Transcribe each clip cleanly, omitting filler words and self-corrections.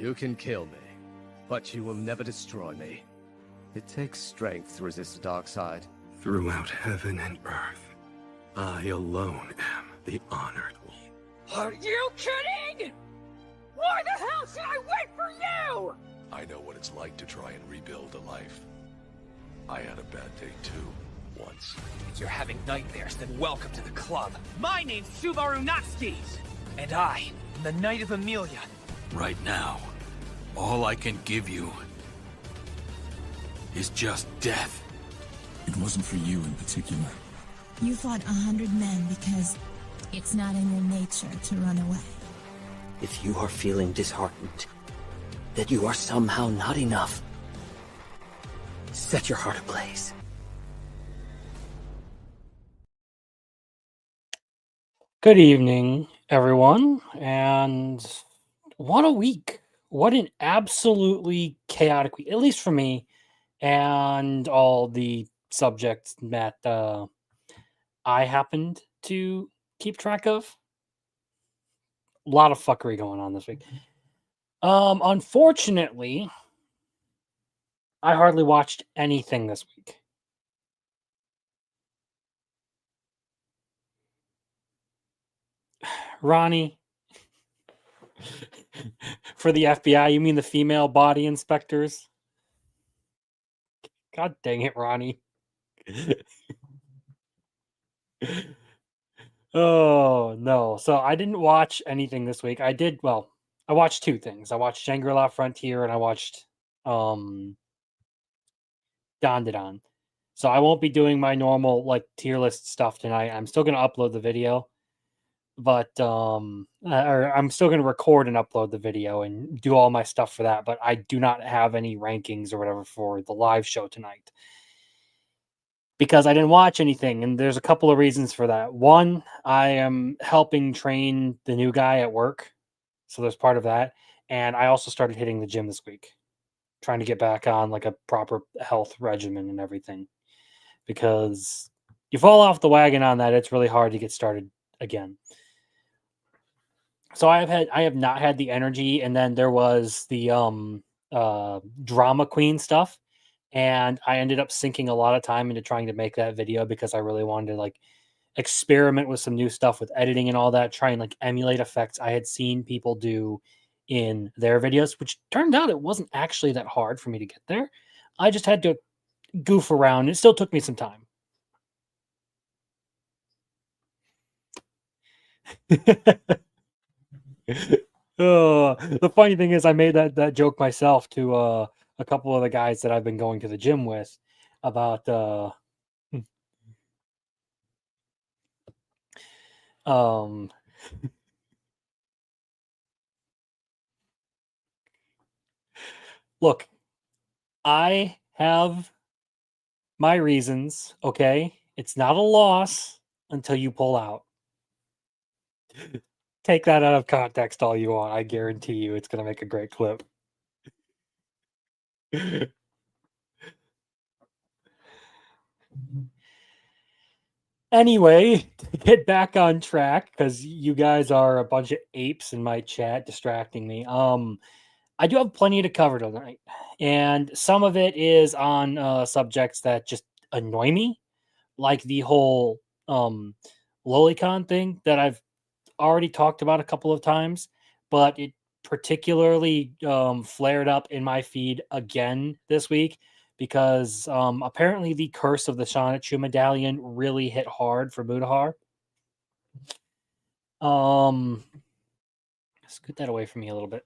You can kill me, but you will never destroy me. It takes strength to resist the dark side. Throughout heaven and earth, I alone am the honored one. Are you kidding? Why the hell should I wait for you? I know what it's like to try and rebuild a life. I had a bad day too, once. If you're having nightmares, then welcome to the club. My name's Subaru Natsuki, and I am the Knight of Amelia. Right now, all I can give you is just death. It wasn't for you in particular. You fought 100 men because it's not in your nature to run away. If you are feeling disheartened, that you are somehow not enough, set your heart ablaze. Good evening, everyone, and what a week. What an absolutely chaotic week, at least for me, and all the subjects that I happened to keep track of. A lot of fuckery going on this week. Unfortunately, I hardly watched anything this week. Ronnie, for the FBI, you mean the female body inspectors? God dang it, Ronnie. Oh, no. So I didn't watch anything this week. I watched two things. I watched Shangri-La Frontier and I watched Don. So I won't be doing my normal tier list stuff tonight. I'm still going to upload the video, but or I'm still going to record and upload the video and do all my stuff for that. But I do not have any rankings or whatever for the live show tonight because I didn't watch anything. And there's a couple of reasons for that. One, I am helping train the new guy at work. So there's part of that. And I also started hitting the gym this week, trying to get back on a proper health regimen and everything. Because you fall off the wagon on that, it's really hard to get started again. So I have not had the energy, and then there was the drama queen stuff, and I ended up sinking a lot of time into trying to make that video because I really wanted to experiment with some new stuff with editing and all that, try and emulate effects I had seen people do in their videos, which turned out it wasn't actually that hard for me to get there. I just had to goof around. It still took me some time. The funny thing is I made that joke myself to a couple of the guys that I've been going to the gym with about look, I have my reasons, okay? It's not a loss until you pull out. Take that out of context all you want. I guarantee you it's going to make a great clip. Anyway, to get back on track, because you guys are a bunch of apes in my chat distracting me. I do have plenty to cover tonight, and some of it is on subjects that just annoy me, like the whole Lolicon thing that I've already talked about a couple of times, but it particularly flared up in my feed again this week because apparently the curse of the Shanichu medallion really hit hard for Mutahar. Scoot that away from me a little bit.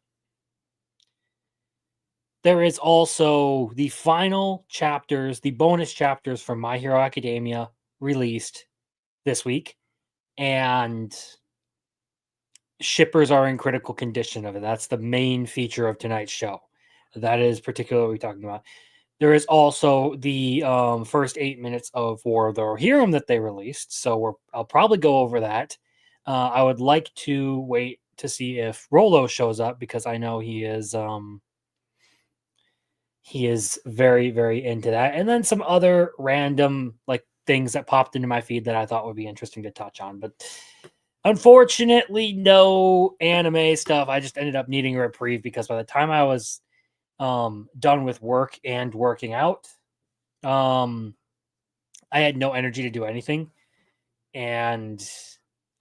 There is also the final chapters, the bonus chapters from My Hero Academia released this week, and shippers are in critical condition of it. That's the main feature of tonight's show. That is particularly what we're talking about. There is also the first 8 minutes of War of the Rohirrim that they released, so I'll probably go over that. I would like to wait to see if Rolo shows up because I know he is very, very into that. And then some other random things that popped into my feed that I thought would be interesting to touch on. But Unfortunately, no anime stuff. I just ended up needing a reprieve because by the time I was done with work and working out, I had no energy to do anything. And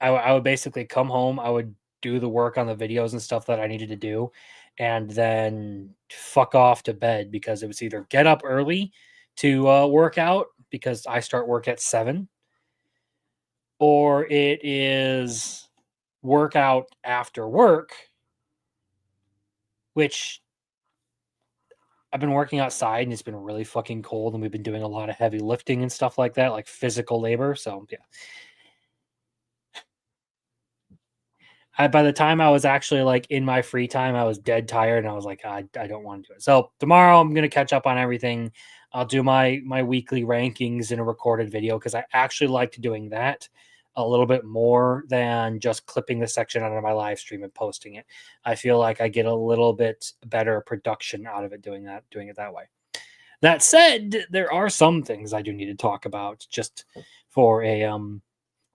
I would basically come home, I would do the work on the videos and stuff that I needed to do, and then fuck off to bed because it was either get up early to work out because I start work at 7, or it is work out after work, which I've been working outside and it's been really fucking cold and we've been doing a lot of heavy lifting and stuff like that, like physical labor. So yeah. By the time I was actually like in my free time, I was dead tired and I was like, I don't want to do it. So tomorrow I'm going to catch up on everything. I'll do my weekly rankings in a recorded video because I actually like doing that a little bit more than just clipping the section out of my live stream and posting it. I feel like I get a little bit better production out of it doing it that way. That said, there are some things I do need to talk about just for a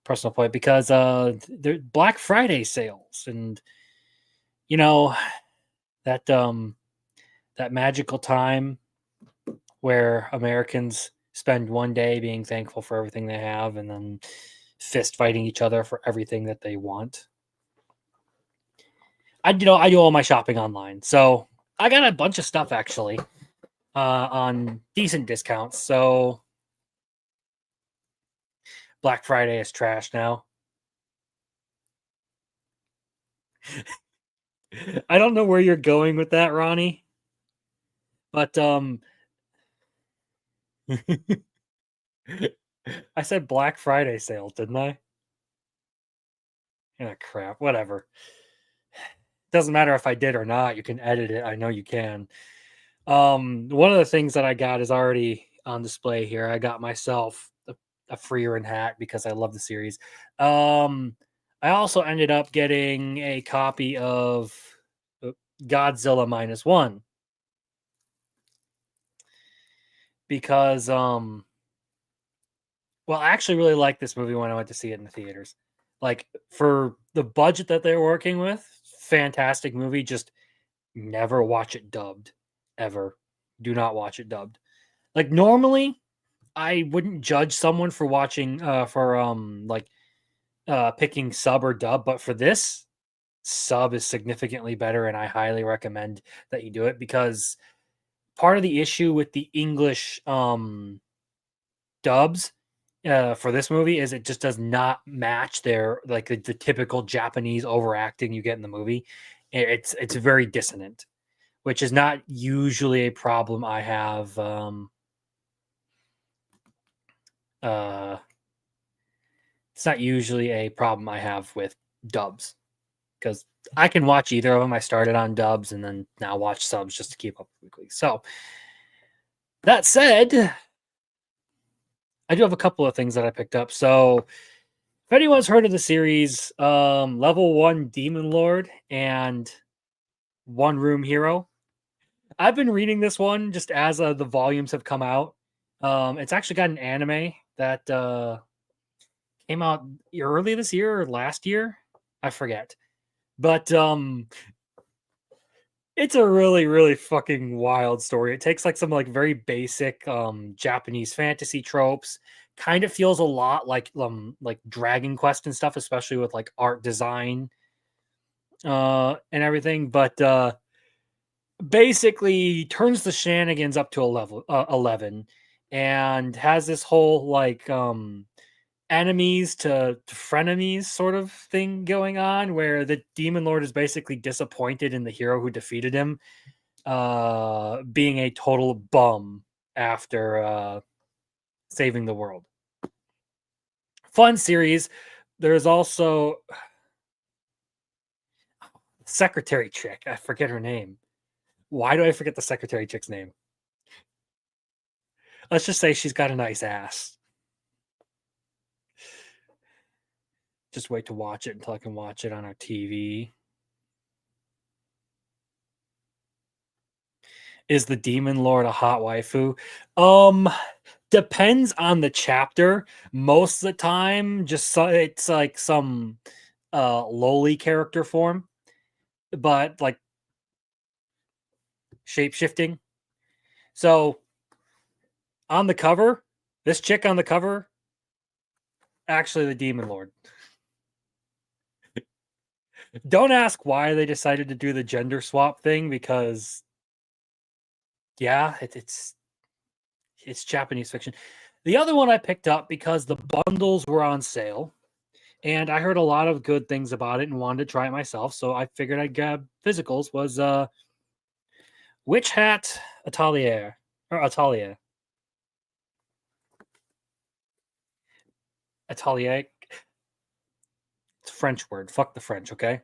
personal point because the Black Friday sales and you know that that magical time where Americans spend one day being thankful for everything they have and then fist fighting each other for everything that they want. I do all my shopping online, so I got a bunch of stuff actually on decent discounts. So Black Friday is trash now. I don't know where you're going with that, Ronnie, but I said Black Friday sale, didn't I? Yeah, crap. Whatever. Doesn't matter if I did or not. You can edit it. I know you can. One of the things that I got is already on display here. I got myself a Freerin hat because I love the series. I also ended up getting a copy of Godzilla -1 because well, I actually really liked this movie when I went to see it in the theaters. Like, for the budget that they're working with, fantastic movie. Just never watch it dubbed. Ever. Do not watch it dubbed. Like, normally, I wouldn't judge someone for watching, picking sub or dub, but for this, sub is significantly better, and I highly recommend that you do it because part of the issue with the English dubs for this movie is it just does not match their the typical Japanese overacting you get in the movie. It's very dissonant, which is not usually a problem I have. It's not usually a problem I have with dubs because I can watch either of them. I started on dubs and then now watch subs just to keep up weekly. So that said, I do have a couple of things that I picked up. So if anyone's heard of the series, Level 1 Demon Lord and One Room Hero, I've been reading this one just as the volumes have come out. It's actually got an anime that came out early this year or last year. I forget. But it's a really, really fucking wild story. It takes some very basic Japanese fantasy tropes. Kind of feels a lot like Dragon Quest and stuff, especially with art design and everything. But basically turns the shenanigans up to a level 11 and has this whole enemies to frenemies sort of thing going on where the Demon Lord is basically disappointed in the hero who defeated him being a total bum after saving the world. Fun series. There's also secretary chick. I forget her name. Why do I forget the secretary chick's name? Let's just say she's got a nice ass. Just wait to watch it until I can watch it on our TV. Is the Demon Lord a hot waifu? Depends on the chapter. Most of the time, it's some lowly character form, but like shape shifting. So on the cover, this chick on the cover, actually the Demon Lord. Don't ask why they decided to do the gender swap thing, because yeah, it's Japanese fiction. The other one I picked up because the bundles were on sale, and I heard a lot of good things about it and wanted to try it myself, so I figured I'd grab physicals. Was Witch Hat Atelier. Atelier. It's a French word. Fuck the French, okay?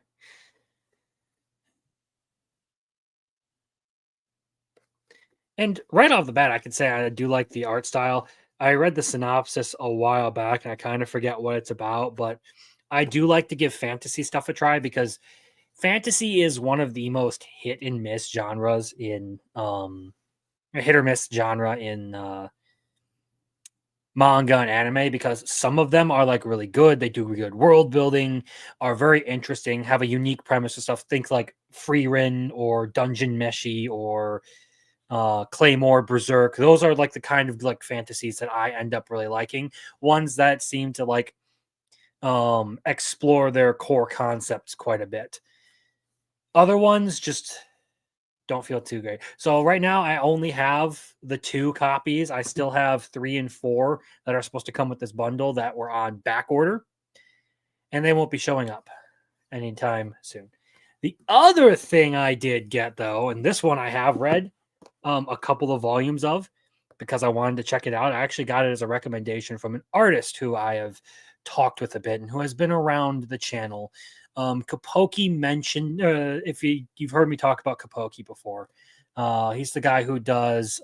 And right off the bat, I can say I do like the art style. I read the synopsis a while back, and I kind of forget what it's about, but I do like to give fantasy stuff a try, because fantasy is one of the most hit and miss genres in hit or miss genre in manga and anime, because some of them are like really good. They do good world building, are very interesting, have a unique premise and stuff. Think like Frieren or Dungeon Meshi or Claymore, Berserk. Those are like the kind of like fantasies that I end up really liking. Ones that seem to like explore their core concepts quite a bit. Other ones just don't feel too great. So right now I only have the 2 copies. I still have 3 and 4 that are supposed to come with this bundle that were on back order, and they won't be showing up anytime soon. The other thing I did get, though, and this one I have read a couple of volumes of because I wanted to check it out. I actually got it as a recommendation from an artist who I have talked with a bit and who has been around the channel. Kapoki mentioned, if you've heard me talk about Kapoki before, he's the guy who does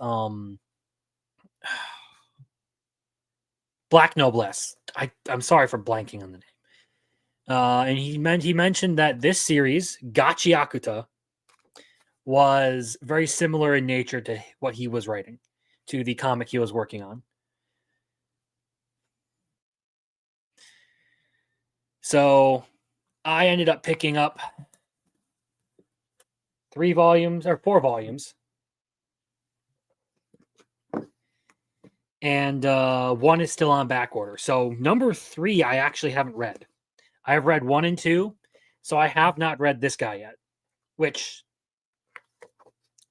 Black Noblesse. I'm sorry for blanking on the name. And he mentioned that this series, Gachiakuta, was very similar in nature to what he was writing, to the comic he was working on. So I ended up picking up 3 volumes or 4 volumes. And 1 is still on back order. So number 3, I actually haven't read. I have read 1 and 2. So I have not read this guy yet, which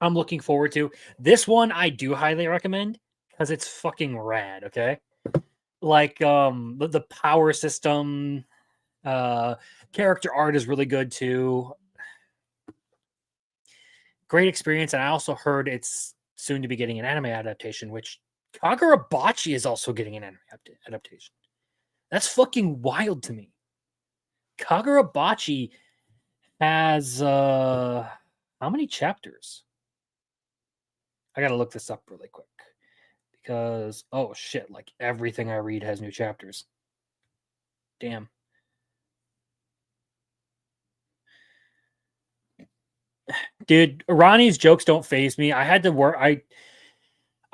I'm looking forward to. This one I do highly recommend because it's fucking rad, okay? Like the power system, character art is really good too. Great experience. And I also heard it's soon to be getting an anime adaptation, which Kagurabachi is also getting an anime adaptation. That's fucking wild to me. Kagurabachi has how many chapters? I gotta look this up really quick because oh shit, like everything I read has new chapters. Damn. Dude, Ronnie's jokes don't faze me. I had to work.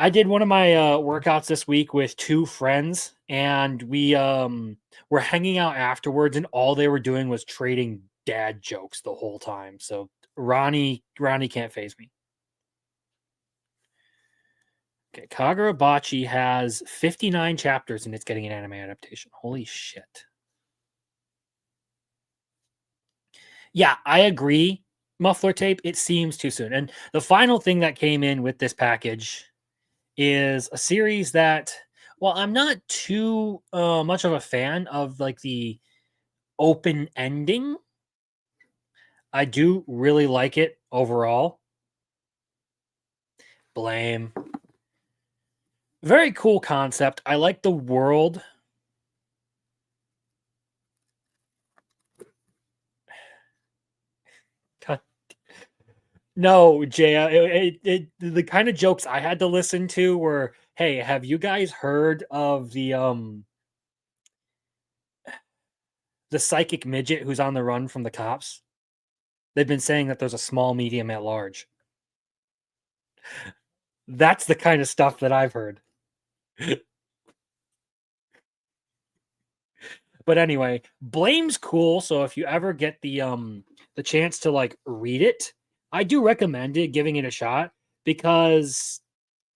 I did one of my workouts this week with 2 friends, and we were hanging out afterwards, and all they were doing was trading dad jokes the whole time. So Ronnie can't faze me. Okay, Kagurabachi has 59 chapters, and it's getting an anime adaptation. Holy shit. Yeah, I agree. Muffler tape, it seems too soon. And the final thing that came in with this package is a series that, well, I'm not too much of a fan of like the open ending. I do really like it overall. Blame. Very cool concept. I like the world. No, Jay, the kind of jokes I had to listen to were, hey, have you guys heard of the psychic midget who's on the run from the cops? They've been saying that there's a small, medium, at large. That's the kind of stuff that I've heard. But anyway, Blame's cool. So if you ever get the chance to like read it, I do recommend it, giving it a shot, because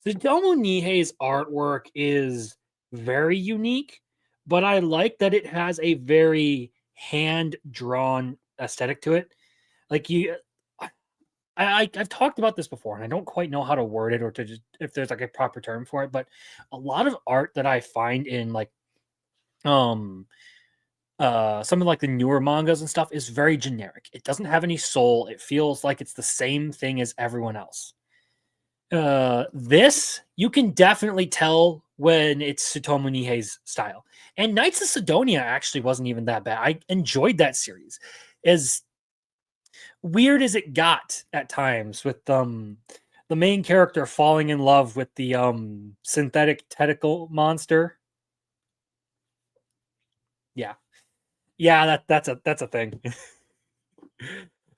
Tsutomu Nihei's artwork is very unique, but I like that it has a very hand-drawn aesthetic to it. Like I've talked about this before, and I don't quite know how to word it or to just if there's like a proper term for it, but a lot of art that I find in like some of like the newer mangas and stuff is very generic. It doesn't have any soul. It feels like it's the same thing as everyone else. This you can definitely tell when it's Tsutomu Nihei's style. And Knights of Sidonia actually wasn't even that bad. I enjoyed that series. As weird as it got at times, with the main character falling in love with the synthetic tentacle monster. Yeah, that's a thing.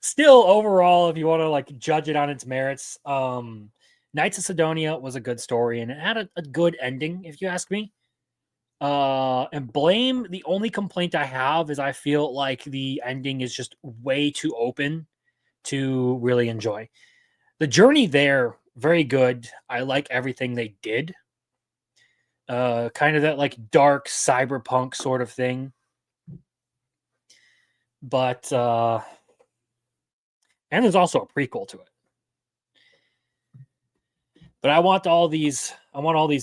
Still, overall, if you want to like judge it on its merits, Knights of Sidonia was a good story, and it had a good ending, if you ask me. And Blame, the only complaint I have is I feel like the ending is just way too open to really enjoy. The journey there, very good. I like everything they did. Kind of that like dark cyberpunk sort of thing. But and there's also a prequel to it. But I want all these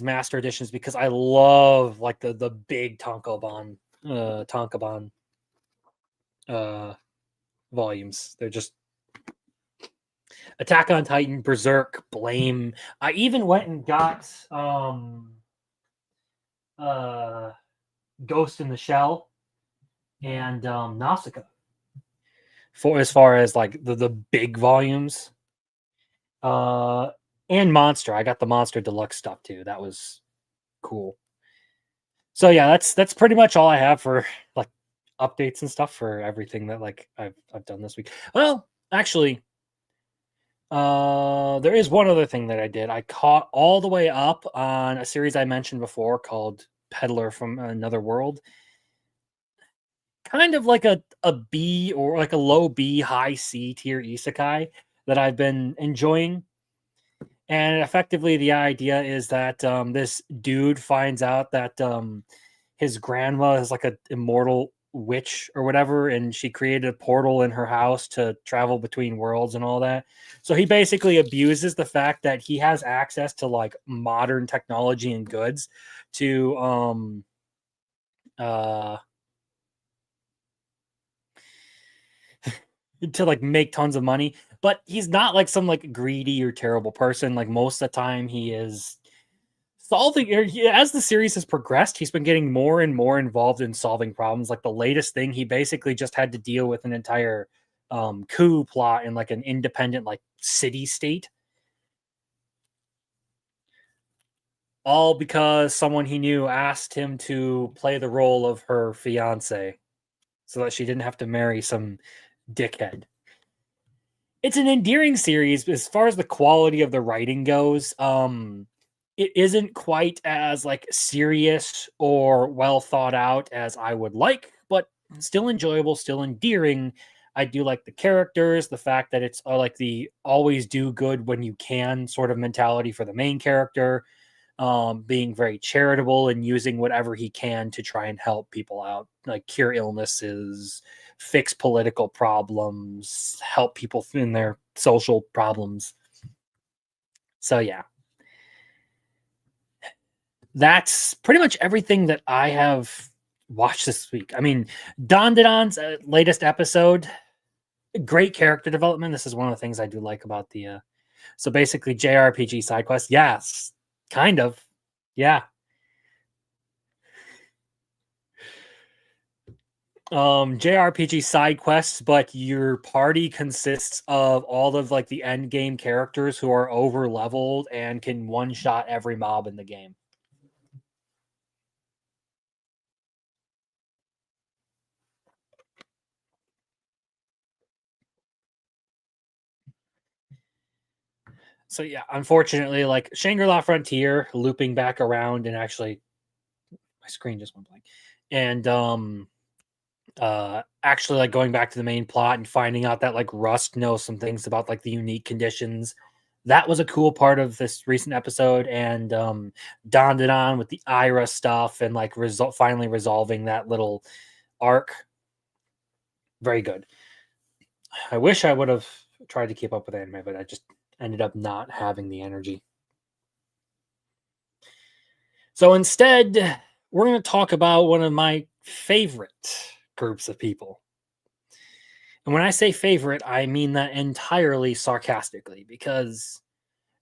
master editions because I love like the big Tankobon volumes. They're just Attack on Titan, Berserk, Blame. I even went and got Ghost in the Shell and Nausicaa for as far as like the big volumes. And Monster. I got the Monster Deluxe stuff too. That was cool. So yeah, that's pretty much all I have for like updates and stuff for everything that like I've done this week. Well, actually, there is one other thing that I did. I caught all the way up on a series I mentioned before called Peddler from Another World. Kind of like a B or like a low B, high C tier isekai that I've been enjoying. And effectively, the idea is that this dude finds out that his grandma is like an immortal witch or whatever, and she created a portal in her house to travel between worlds and all that. So he basically abuses the fact that he has access to like modern technology and goods to to like make tons of money. But he's not like some like greedy or terrible person. Like most of the time he is solving, as the series has progressed, he's been getting more and more involved in solving problems. Like the latest thing, he basically just had to deal with an entire coup plot in like an independent like city state. All because someone he knew asked him to play the role of her fiance so that she didn't have to marry some dickhead. It's an endearing series as far as the quality of the writing goes. It isn't quite as like serious or well thought out as I would like, but still enjoyable, still endearing. I do like the characters, the fact that it's like the always do good when you can sort of mentality for the main character, being very charitable and using whatever he can to try and help people out, like cure illnesses, fix political problems, help people in their social problems. So yeah, that's pretty much everything that I have watched this week. I mean, Dandadan's latest episode, great character development. This is one of the things I do like about the so basically JRPG side quest. Yes, kind of. Yeah. JRPG side quests, but your party consists of all of like the end game characters who are over leveled and can one shot every mob in the game. So yeah, unfortunately, like Shangri-La Frontier looping back around and actually my screen just went blank. And actually like going back to the main plot and finding out that like Rust knows some things about like the unique conditions. That was a cool part of this recent episode, and Don it on with the Ira stuff and like finally resolving that little arc. Very good. I wish I would have tried to keep up with anime, but I just ended up not having the energy. So instead, we're going to talk about one of my favorite groups of people. And when I say favorite, I mean that entirely sarcastically, because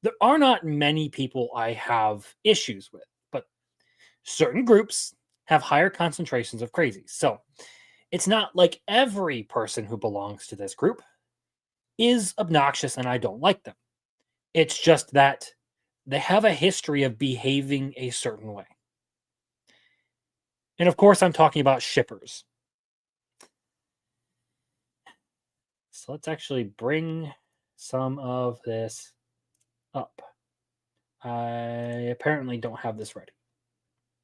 there are not many people I have issues with, but certain groups have higher concentrations of crazies. So it's not like every person who belongs to this group is obnoxious and I don't like them. It's just that they have a history of behaving a certain way. And of course, I'm talking about shippers. So let's actually bring some of this up. I apparently don't have this ready.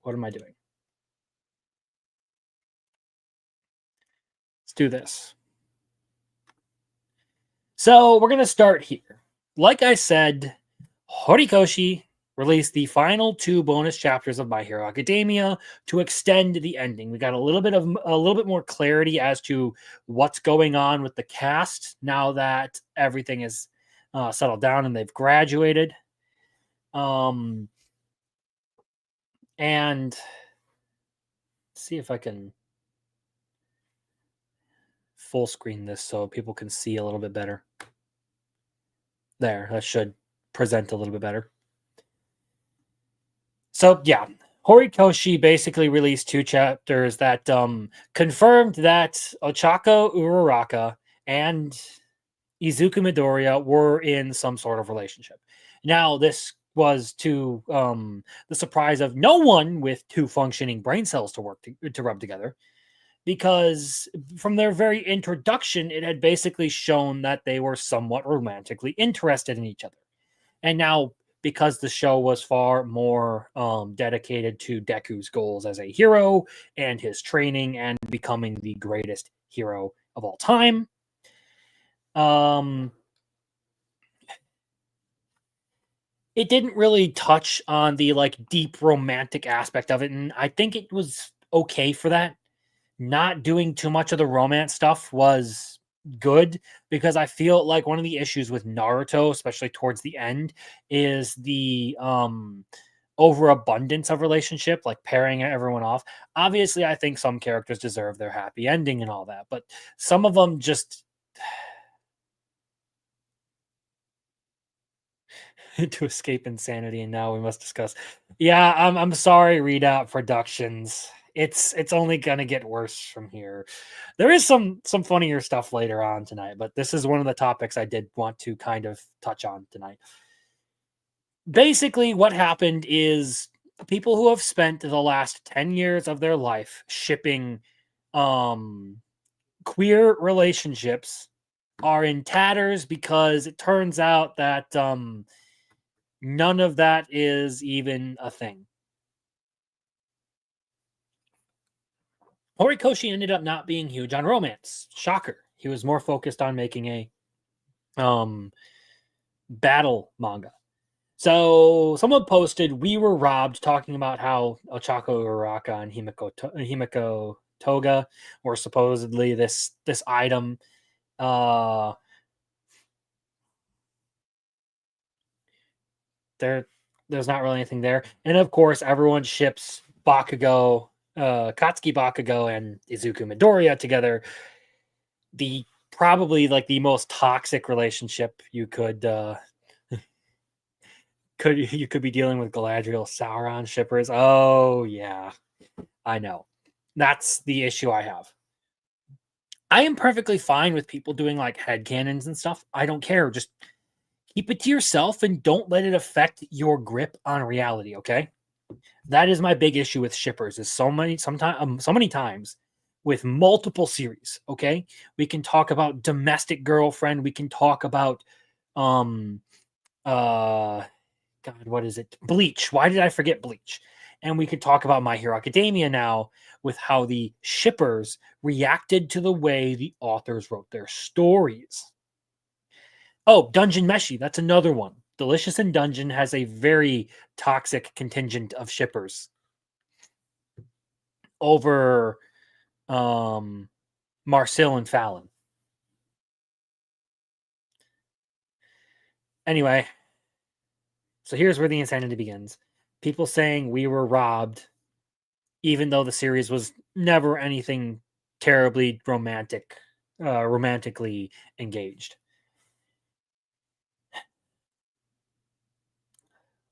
What am I doing? Let's do this. So we're going to start here. Like I said, Horikoshi released the final 2 bonus chapters of My Hero Academia to extend the ending. We got a little bit more clarity as to what's going on with the cast now that everything is settled down and they've graduated. And see if I can full screen this so people can see a little bit better. There, that should present a little bit better. So yeah, Horikoshi basically released 2 chapters that confirmed that Ochako Uraraka and Izuku Midoriya were in some sort of relationship. Now, this was to the surprise of no one with 2 functioning brain cells to rub together, because from their very introduction, it had basically shown that they were somewhat romantically interested in each other. And now, because the show was far more dedicated to Deku's goals as a hero and his training and becoming the greatest hero of all time, it didn't really touch on the like deep romantic aspect of it, and I think it was okay for that. Not doing too much of the romance stuff was good, because I feel like one of the issues with Naruto, especially towards the end, is the overabundance of relationship, like pairing everyone off. Obviously, I think some characters deserve their happy ending and all that, but some of them just to escape insanity. And now we must discuss. Yeah, I'm sorry, Readout Productions. It's only gonna get worse from here. There is some funnier stuff later on tonight, but this is one of the topics I did want to kind of touch on tonight. Basically, what happened is people who have spent the last 10 years of their life shipping queer relationships are in tatters, because it turns out that none of that is even a thing. Horikoshi ended up not being huge on romance. Shocker. He was more focused on making a battle manga. So someone posted, "We were robbed," talking about how Ochako Uraraka and Himiko Toga were supposedly this item. There's not really anything there. And of course, everyone ships Bakugo, Katsuki Bakugo and Izuku Midoriya together. Probably like the most toxic relationship you could be dealing with. Galadriel Sauron shippers. Oh yeah, I know. That's the issue I have. I am perfectly fine with people doing like headcanons and stuff. I don't care. Just keep it to yourself and don't let it affect your grip on reality, okay? That is my big issue with shippers, is so many times with multiple series, okay? We can talk about Domestic Girlfriend, we can talk about God, what is it? Bleach. Why did I forget Bleach? And we could talk about My Hero Academia now with how the shippers reacted to the way the authors wrote their stories. Oh, Dungeon Meshi, that's another one. Delicious in Dungeon has a very toxic contingent of shippers over Marcel and Fallon. Anyway, so here's where the insanity begins. People saying we were robbed, even though the series was never anything terribly romantically engaged.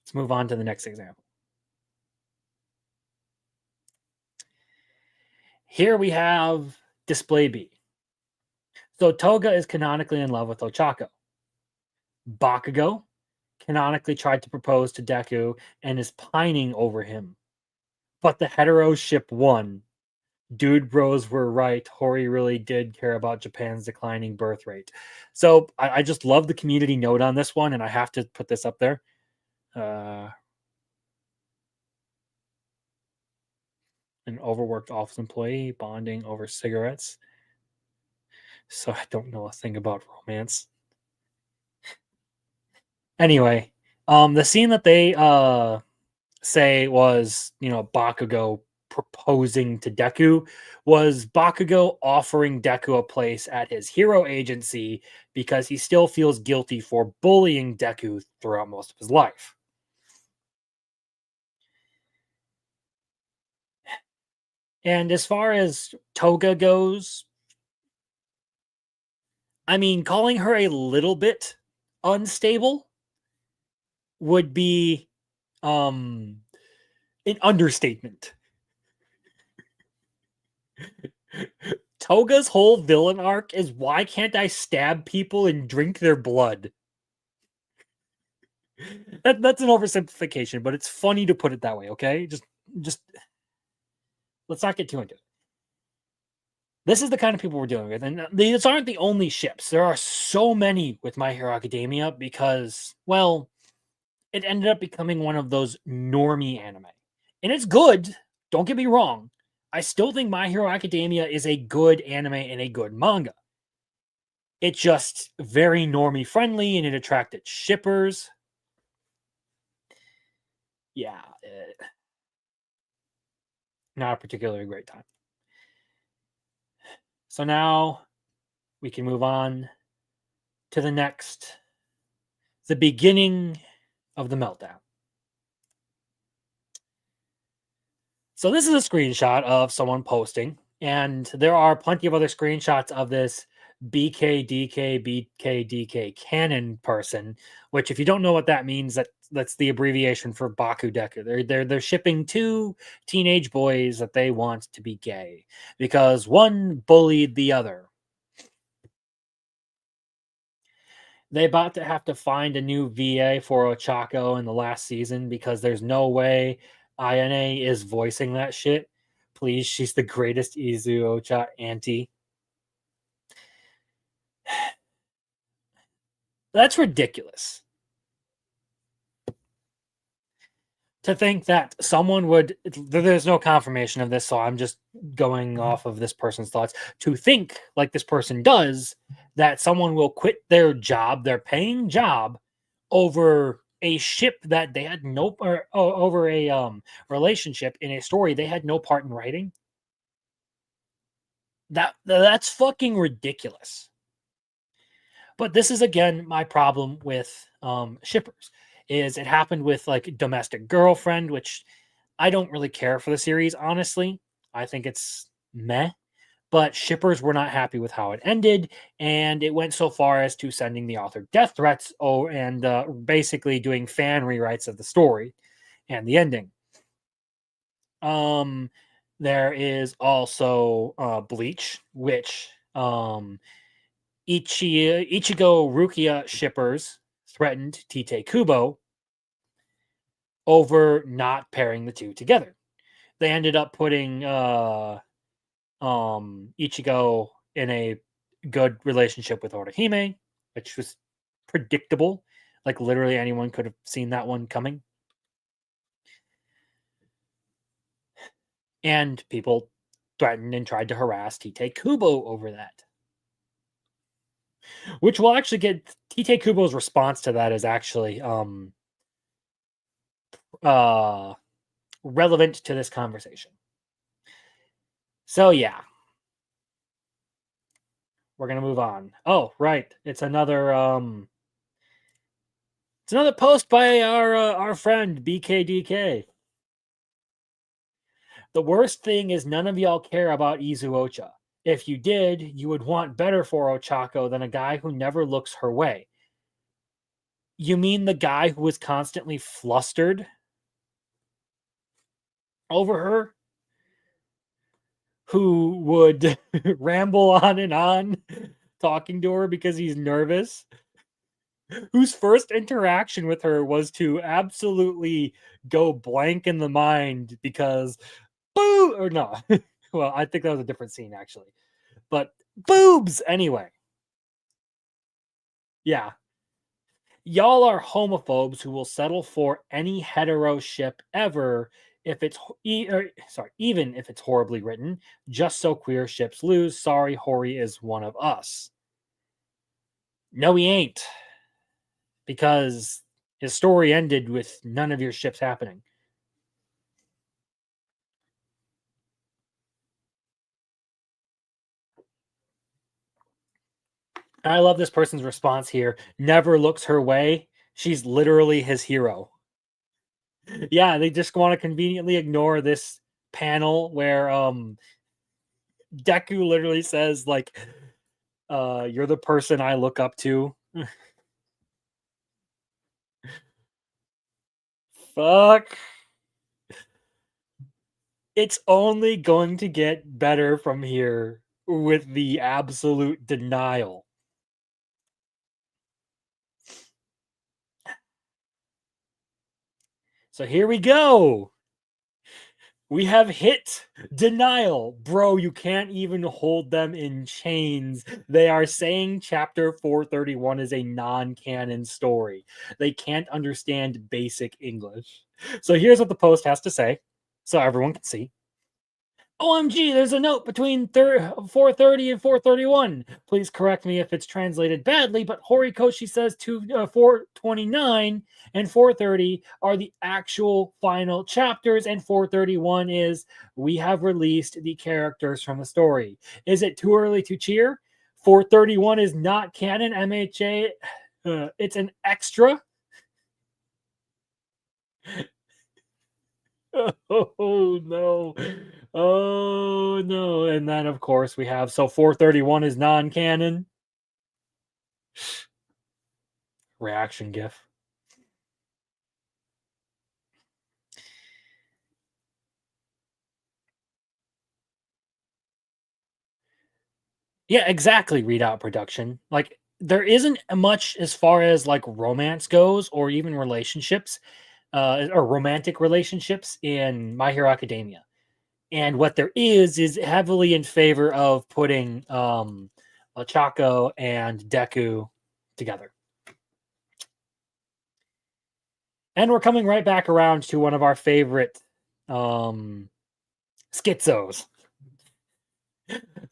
Let's move on to the next example. Here we have Display B. So Toga is canonically in love with Ochako. Bakugo canonically tried to propose to Deku and is pining over him. But the hetero ship won. Dude bros were right. Hori really did care about Japan's declining birth rate. So I just love the community note on this one, and I have to put this up there. An overworked office employee bonding over cigarettes. So I don't know a thing about romance. Anyway, the scene that they say was, Bakugo proposing to Deku was Bakugo offering Deku a place at his hero agency because he still feels guilty for bullying Deku throughout most of his life. And as far as Toga goes, I mean, calling her a little bit unstable would be an understatement. Toga's whole villain arc is, why can't I stab people and drink their blood? That's an oversimplification, but it's funny to put it that way, okay? Just let's not get too into it. This is the kind of people we're dealing with. And these aren't the only ships. There are so many with My Hero Academia because, well, it ended up becoming one of those normie anime. And it's good. Don't get me wrong. I still think My Hero Academia is a good anime and a good manga. It's just very normie friendly and it attracted shippers. Yeah. Not a particularly great time. So now we can move on to the beginning of the meltdown. So this is a screenshot of someone posting, and there are plenty of other screenshots of this BKDK canon person, which, if you don't know what that means, that's the abbreviation for Baku Deku. They're shipping two teenage boys that they want to be gay because one bullied the other. They about to have to find a new VA for Ochako in the last season because there's no way INA is voicing that shit. Please, she's the greatest Izu Ocha auntie. That's ridiculous. To think that someone would, there's no confirmation of this, so I'm just going off of this person's thoughts, to think like this person does, that someone will quit their job, their paying job, over a ship that they had no, or over a relationship in a story they had no part in writing. That's fucking ridiculous. But this is, again, my problem with shippers. Is it happened with like Domestic Girlfriend, which I don't really care for the series, honestly. I think it's meh. But shippers were not happy with how it ended, and it went so far as to sending the author death threats and basically doing fan rewrites of the story and the ending. There is also Bleach, which Ichigo Rukia shippers threatened Tite Kubo over not pairing the two together. They ended up putting Ichigo in a good relationship with Orihime, which was predictable. Like, literally anyone could have seen that one coming. And people threatened and tried to harass Tite Kubo over that. Which will actually get Tite Kubo's response to that is actually relevant to this conversation. So yeah. We're gonna move on. Oh, right. It's another post by our friend BKDK. The worst thing is none of y'all care about Izuocha. If you did, you would want better for Ochako than a guy who never looks her way. You mean the guy who was constantly flustered over her? Who would ramble on and on talking to her because he's nervous? Whose first interaction with her was to absolutely go blank in the mind because boo or no. Well, I think that was a different scene actually. But boobs anyway. Yeah. Y'all are homophobes who will settle for any hetero ship ever if it's even if it's horribly written, just so queer ships lose. Sorry, Hori is one of us. No, he ain't. Because his story ended with none of your ships happening. I love this person's response here. Never looks her way. She's literally his hero. Yeah, they just want to conveniently ignore this panel where Deku literally says like you're the person I look up to. Fuck. It's only going to get better from here with the absolute denial. So here we go. We have hit denial. Bro, you can't even hold them in chains. They are saying chapter 431 is a non-canon story. They can't understand basic English. So here's what the post has to say, so everyone can see. OMG, there's a note between 430 and 431. Please correct me if it's translated badly, but Horikoshi says 429 and 430 are the actual final chapters, and 431 is we have released the characters from the story. Is it too early to cheer? 431 is not canon, MHA. It's an extra. Oh no. Oh no. And then of course we have 431 is non-canon. Reaction gif. Yeah, exactly, Readout Production. Like there isn't much as far as like romance goes or even relationships or romantic relationships in My Hero Academia. And what there is heavily in favor of putting Ochako and Deku together. And we're coming right back around to one of our favorite schizos.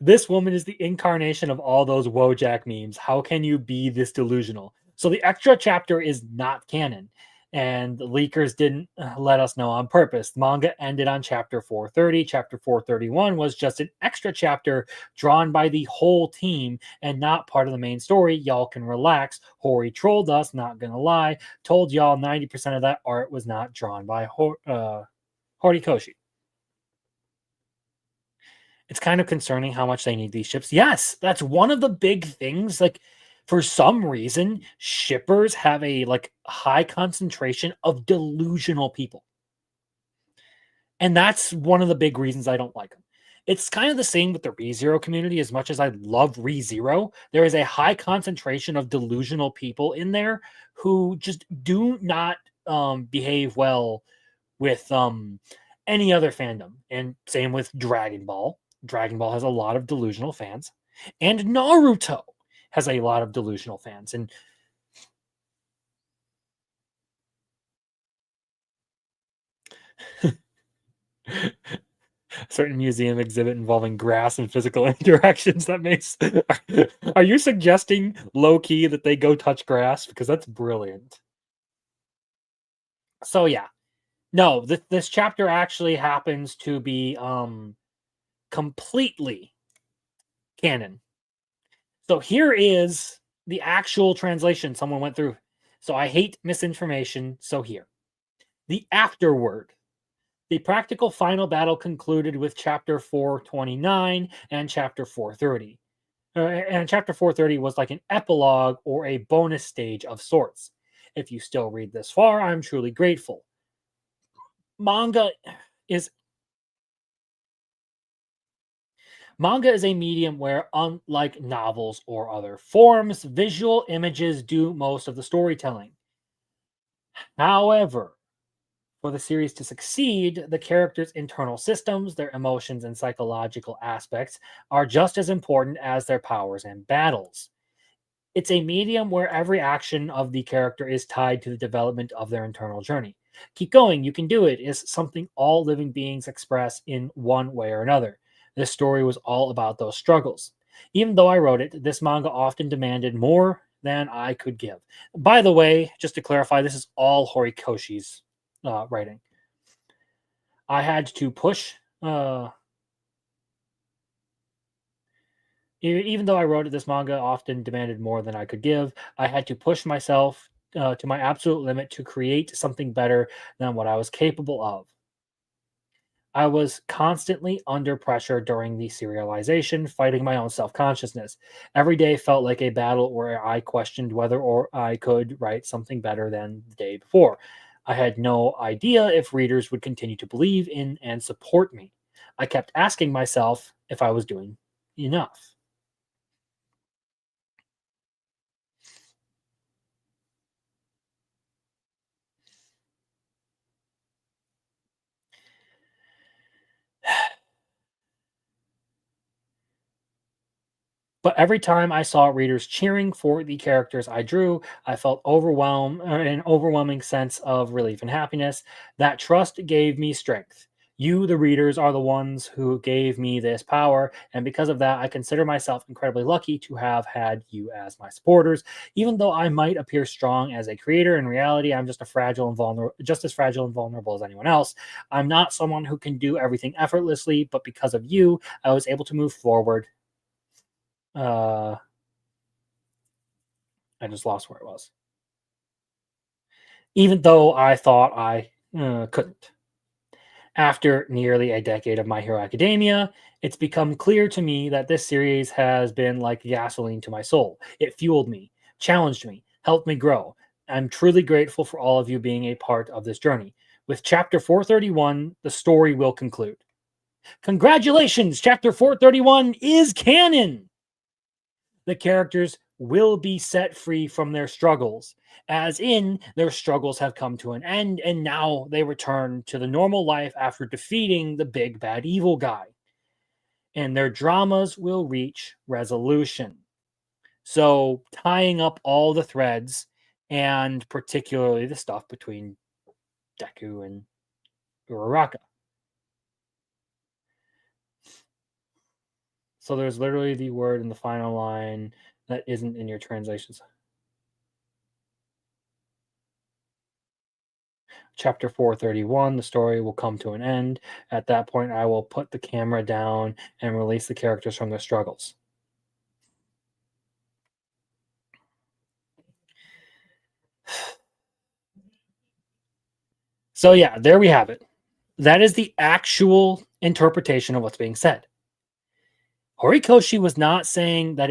This woman is the incarnation of all those Wojak memes. How can you be this delusional? So the extra chapter is not canon. And the leakers didn't let us know on purpose. The manga ended on chapter 430. Chapter 431 was just an extra chapter drawn by the whole team and not part of the main story. Y'all can relax. Hori trolled us, not gonna lie. Told y'all 90% of that art was not drawn by Horikoshi. It's kind of concerning how much they need these ships. Yes, that's one of the big things. Like, for some reason, shippers have a high concentration of delusional people. And that's one of the big reasons I don't like them. It's kind of the same with the ReZero community. As much as I love ReZero, there is a high concentration of delusional people in there who just do not behave well with any other fandom. And same with Dragon Ball. Dragon Ball has a lot of delusional fans. And Naruto has a lot of delusional fans. And certain museum exhibit involving grass and physical interactions. That makes. Are you suggesting low key that they go touch grass? Because that's brilliant. So yeah, no, this chapter actually happens to be completely canon. So here is the actual translation someone went through. So I hate misinformation. So here, the afterword. The practical final battle concluded with chapter 429 and chapter 430. And chapter 430 was like an epilogue or a bonus stage of sorts. If you still read this far, I'm truly grateful. Manga is a medium where, unlike novels or other forms, visual images do most of the storytelling. However, for the series to succeed, the characters' internal systems, their emotions, and psychological aspects are just as important as their powers and battles. It's a medium where every action of the character is tied to the development of their internal journey. Keep going, you can do it is something all living beings express in one way or another. This story was all about those struggles. Even though I wrote it, this manga often demanded more than I could give. By the way, just to clarify, this is all Horikoshi's writing. I had to push, even though I wrote it, this manga often demanded more than I could give. I had to push myself to my absolute limit to create something better than what I was capable of. I was constantly under pressure during the serialization, fighting my own self-consciousness. Every day felt like a battle where I questioned whether or I could write something better than the day before. I had no idea if readers would continue to believe in and support me. I kept asking myself if I was doing enough. But every time I saw readers cheering for the characters I drew, I felt an overwhelming sense of relief and happiness. That trust gave me strength. You, the readers, are the ones who gave me this power, and because of that, I consider myself incredibly lucky to have had you as my supporters. Even though I might appear strong as a creator, in reality, I'm just as fragile and vulnerable as anyone else. I'm not someone who can do everything effortlessly, but because of you, I was able to move forward. I just lost where it was. Even though I thought I couldn't. After nearly a decade of My Hero Academia, it's become clear to me that this series has been like gasoline to my soul. It fueled me, challenged me, helped me grow. I'm truly grateful for all of you being a part of this journey. With chapter 431, the story will conclude. Congratulations! Chapter 431 is canon! The characters will be set free from their struggles, as in their struggles have come to an end and now they return to the normal life after defeating the big bad evil guy. And their dramas will reach resolution. So, tying up all the threads, and particularly the stuff between Deku and Uraraka. So there's literally the word in the final line that isn't in your translations. Chapter 431, the story will come to an end. At that point, I will put the camera down and release the characters from their struggles. So yeah, there we have it. That is the actual interpretation of what's being said. Horikoshi was not saying that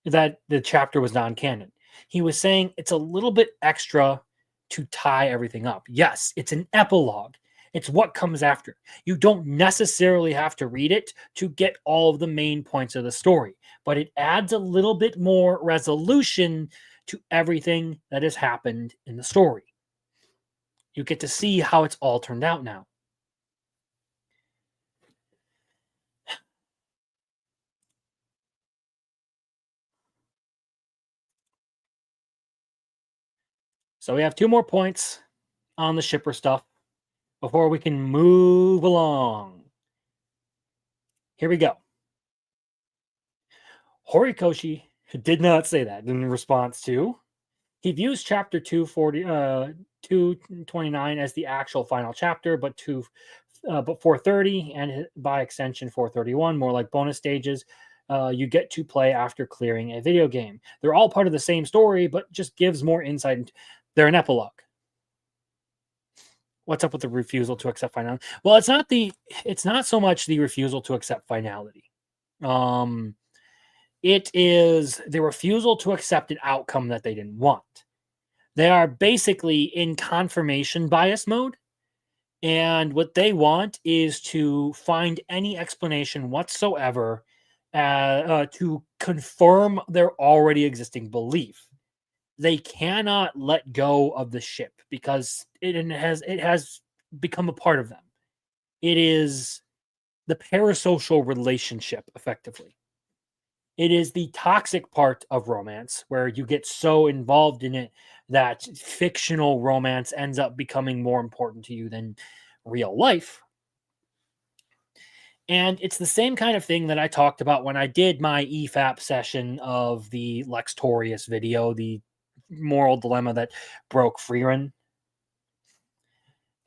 that the chapter was non-canon. He was saying it's a little bit extra to tie everything up. Yes, it's an epilogue. It's what comes after. You don't necessarily have to read it to get all of the main points of the story, but it adds a little bit more resolution to everything that has happened in the story. You get to see how it's all turned out now. So we have 2 more points on the shipper stuff before we can move along. Here we go. Horikoshi did not say that in response to. He views chapter 229 as the actual final chapter, but 430 and by extension 431 more like bonus stages you get to play after clearing a video game. They're all part of the same story, but just gives more insight. They're an epilogue. What's up with the refusal to accept finality? Well, it's not so much the refusal to accept finality. It is the refusal to accept an outcome that they didn't want. They are basically in confirmation bias mode. And what they want is to find any explanation whatsoever to confirm their already existing belief. They cannot let go of the ship because it has become a part of them. It is the parasocial relationship, effectively. It is the toxic part of romance where you get so involved in it that fictional romance ends up becoming more important to you than real life. And it's the same kind of thing that I talked about when I did my EFAP session of the Lex Torius video, the moral dilemma that broke Frieren.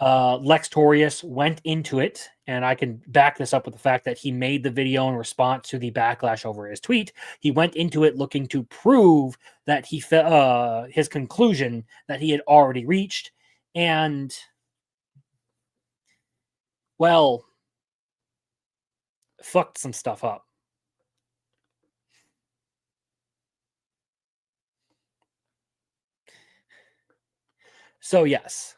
Lex Torius went into it, and I can back this up with the fact that he made the video in response to the backlash over his tweet. He went into it looking to prove that his conclusion that he had already reached, and well, fucked some stuff up. So yes,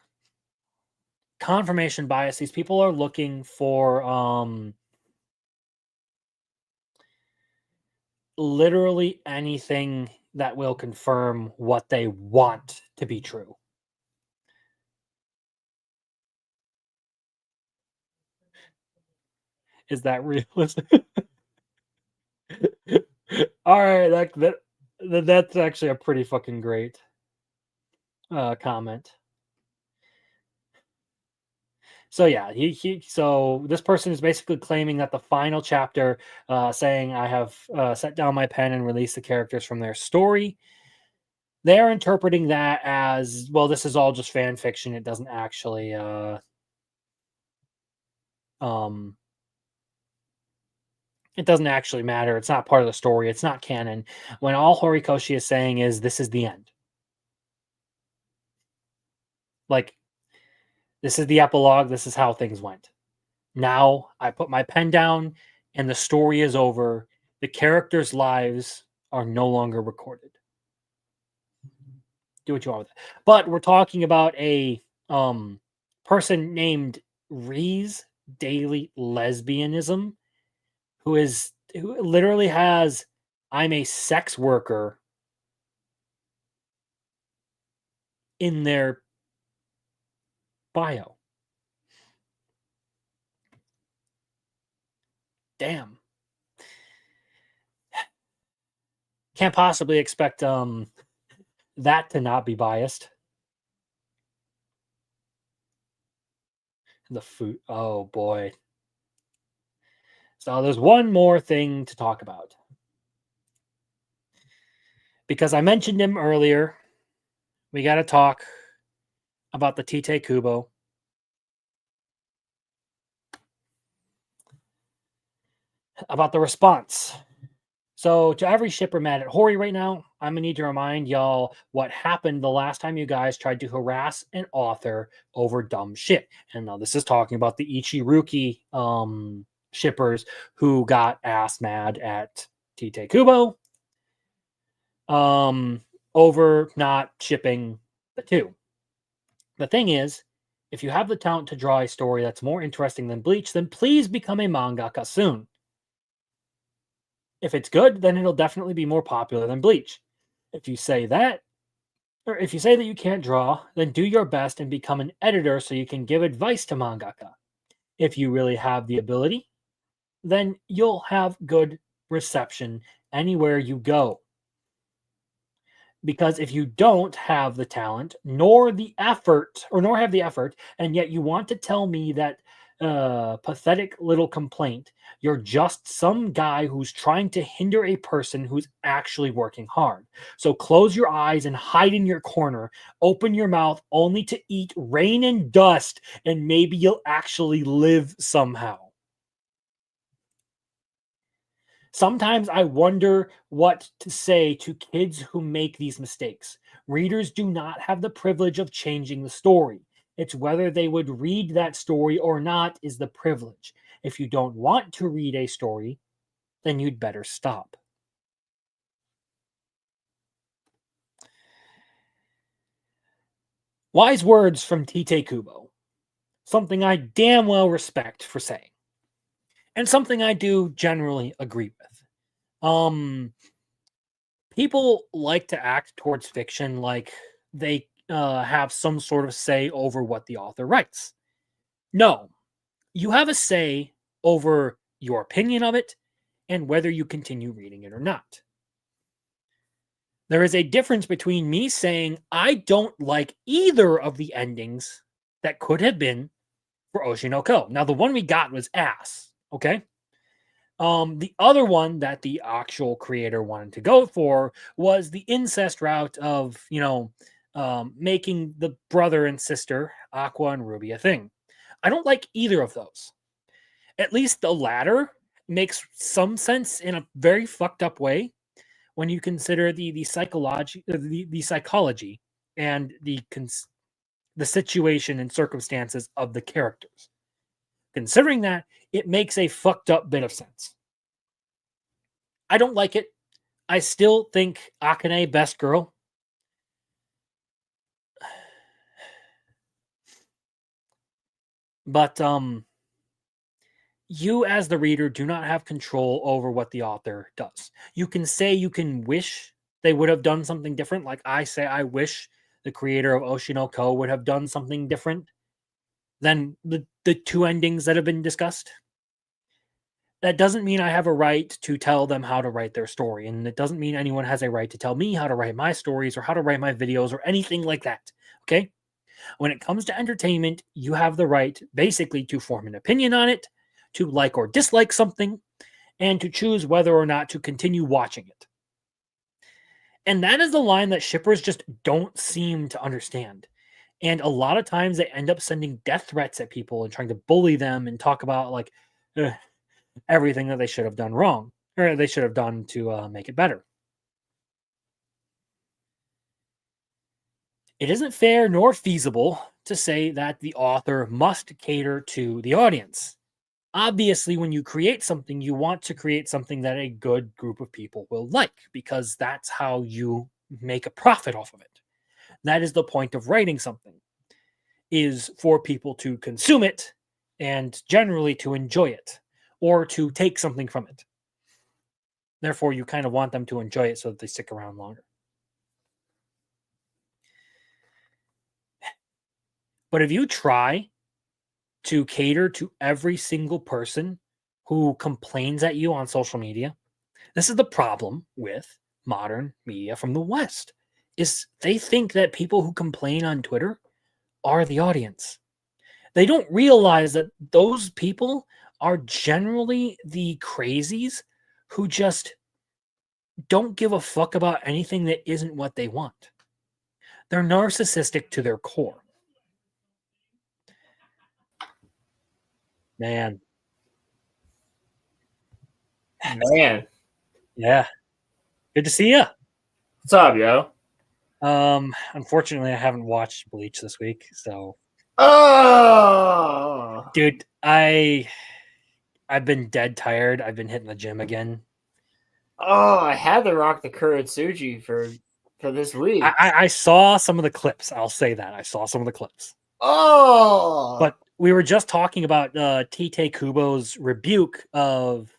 confirmation bias. These people are looking for literally anything that will confirm what they want to be true. Is that realistic? All right, that's actually a pretty fucking great comment. So yeah, so this person is basically claiming that the final chapter, saying I have set down my pen and released the characters from their story. They're interpreting that as, well, this is all just fan fiction. It doesn't actually it doesn't actually matter. It's not part of the story. It's not canon. When all Horikoshi is saying is, this is the end. Like, this is the epilogue. This is how things went. Now I put my pen down and the story is over. The characters' lives are no longer recorded. Do what you want with it. But we're talking about a person named Reese Daily Lesbianism, who literally has, I'm a sex worker in their bio. Damn. Can't possibly expect that to not be biased. The food. Oh boy. So there's one more thing to talk about. Because I mentioned him earlier, we got to talk about the Tite Kubo. About the response. So to every shipper mad at Hori right now, I'm going to need to remind y'all what happened the last time you guys tried to harass an author over dumb shit. And now this is talking about the Ichiruki shippers who got ass mad at Tite Kubo over not shipping the two. The thing is, if you have the talent to draw a story that's more interesting than Bleach, then please become a mangaka soon. If it's good, then it'll definitely be more popular than Bleach. If you say that, or if you say that you can't draw, then do your best and become an editor so you can give advice to mangaka. If you really have the ability, then you'll have good reception anywhere you go. Because if you don't have the talent, nor have the effort, and yet you want to tell me that pathetic little complaint. You're just some guy who's trying to hinder a person who's actually working hard. So close your eyes and hide in your corner. Open your mouth only to eat rain and dust, and maybe you'll actually live somehow. Sometimes I wonder what to say to kids who make these mistakes. Readers do not have the privilege of changing the story. It's whether they would read that story or not is the privilege. If you don't want to read a story, then you'd better stop. Wise words from Tite Kubo. Something I damn well respect for saying. And something I do generally agree with. People like to act towards fiction like they have some sort of say over what the author writes. No, you have a say over your opinion of it and whether you continue reading it or not. There is a difference between me saying I don't like either of the endings that could have been for Oshi no Ko. Now, the one we got was ass, okay? The other one that the actual creator wanted to go for was the incest route of, making the brother and sister, Aqua and Ruby, a thing. I don't like either of those. At least the latter makes some sense in a very fucked up way when you consider the psychology and the situation and circumstances of the characters. Considering that, it makes a fucked up bit of sense. I don't like it. I still think Akane best girl. But you as the reader do not have control over what the author does. You can say you can wish they would have done something different. Like I say, I wish the creator of Oshi no Ko would have done something different than the two endings that have been discussed. That doesn't mean I have a right to tell them how to write their story. And it doesn't mean anyone has a right to tell me how to write my stories or how to write my videos or anything like that. Okay? When it comes to entertainment, you have the right basically to form an opinion on it, to like or dislike something, and to choose whether or not to continue watching it. And that is the line that shippers just don't seem to understand. And a lot of times they end up sending death threats at people and trying to bully them and talk about like everything that they should have done wrong or they should have done to make it better. It isn't fair nor feasible to say that the author must cater to the audience. Obviously, when you create something, you want to create something that a good group of people will like, because that's how you make a profit off of it. That is the point of writing something, is for people to consume it and generally to enjoy it or to take something from it. Therefore, you kind of want them to enjoy it so that they stick around longer. But if you try to cater to every single person who complains at you on social media, this is the problem with modern media from the West, is they think that people who complain on Twitter are the audience. They don't realize that those people are generally the crazies who just don't give a fuck about anything that isn't what they want. They're narcissistic to their core. Man. Yeah. Good to see you. What's up, yo? Unfortunately, I haven't watched Bleach this week, so. Oh, dude, I've been dead tired. I've been hitting the gym again. Oh, I had to rock the Kuratsuji for this week. I saw some of the clips. I'll say that I saw some of the clips. Oh, but we were just talking about Tite Kubo's rebuke of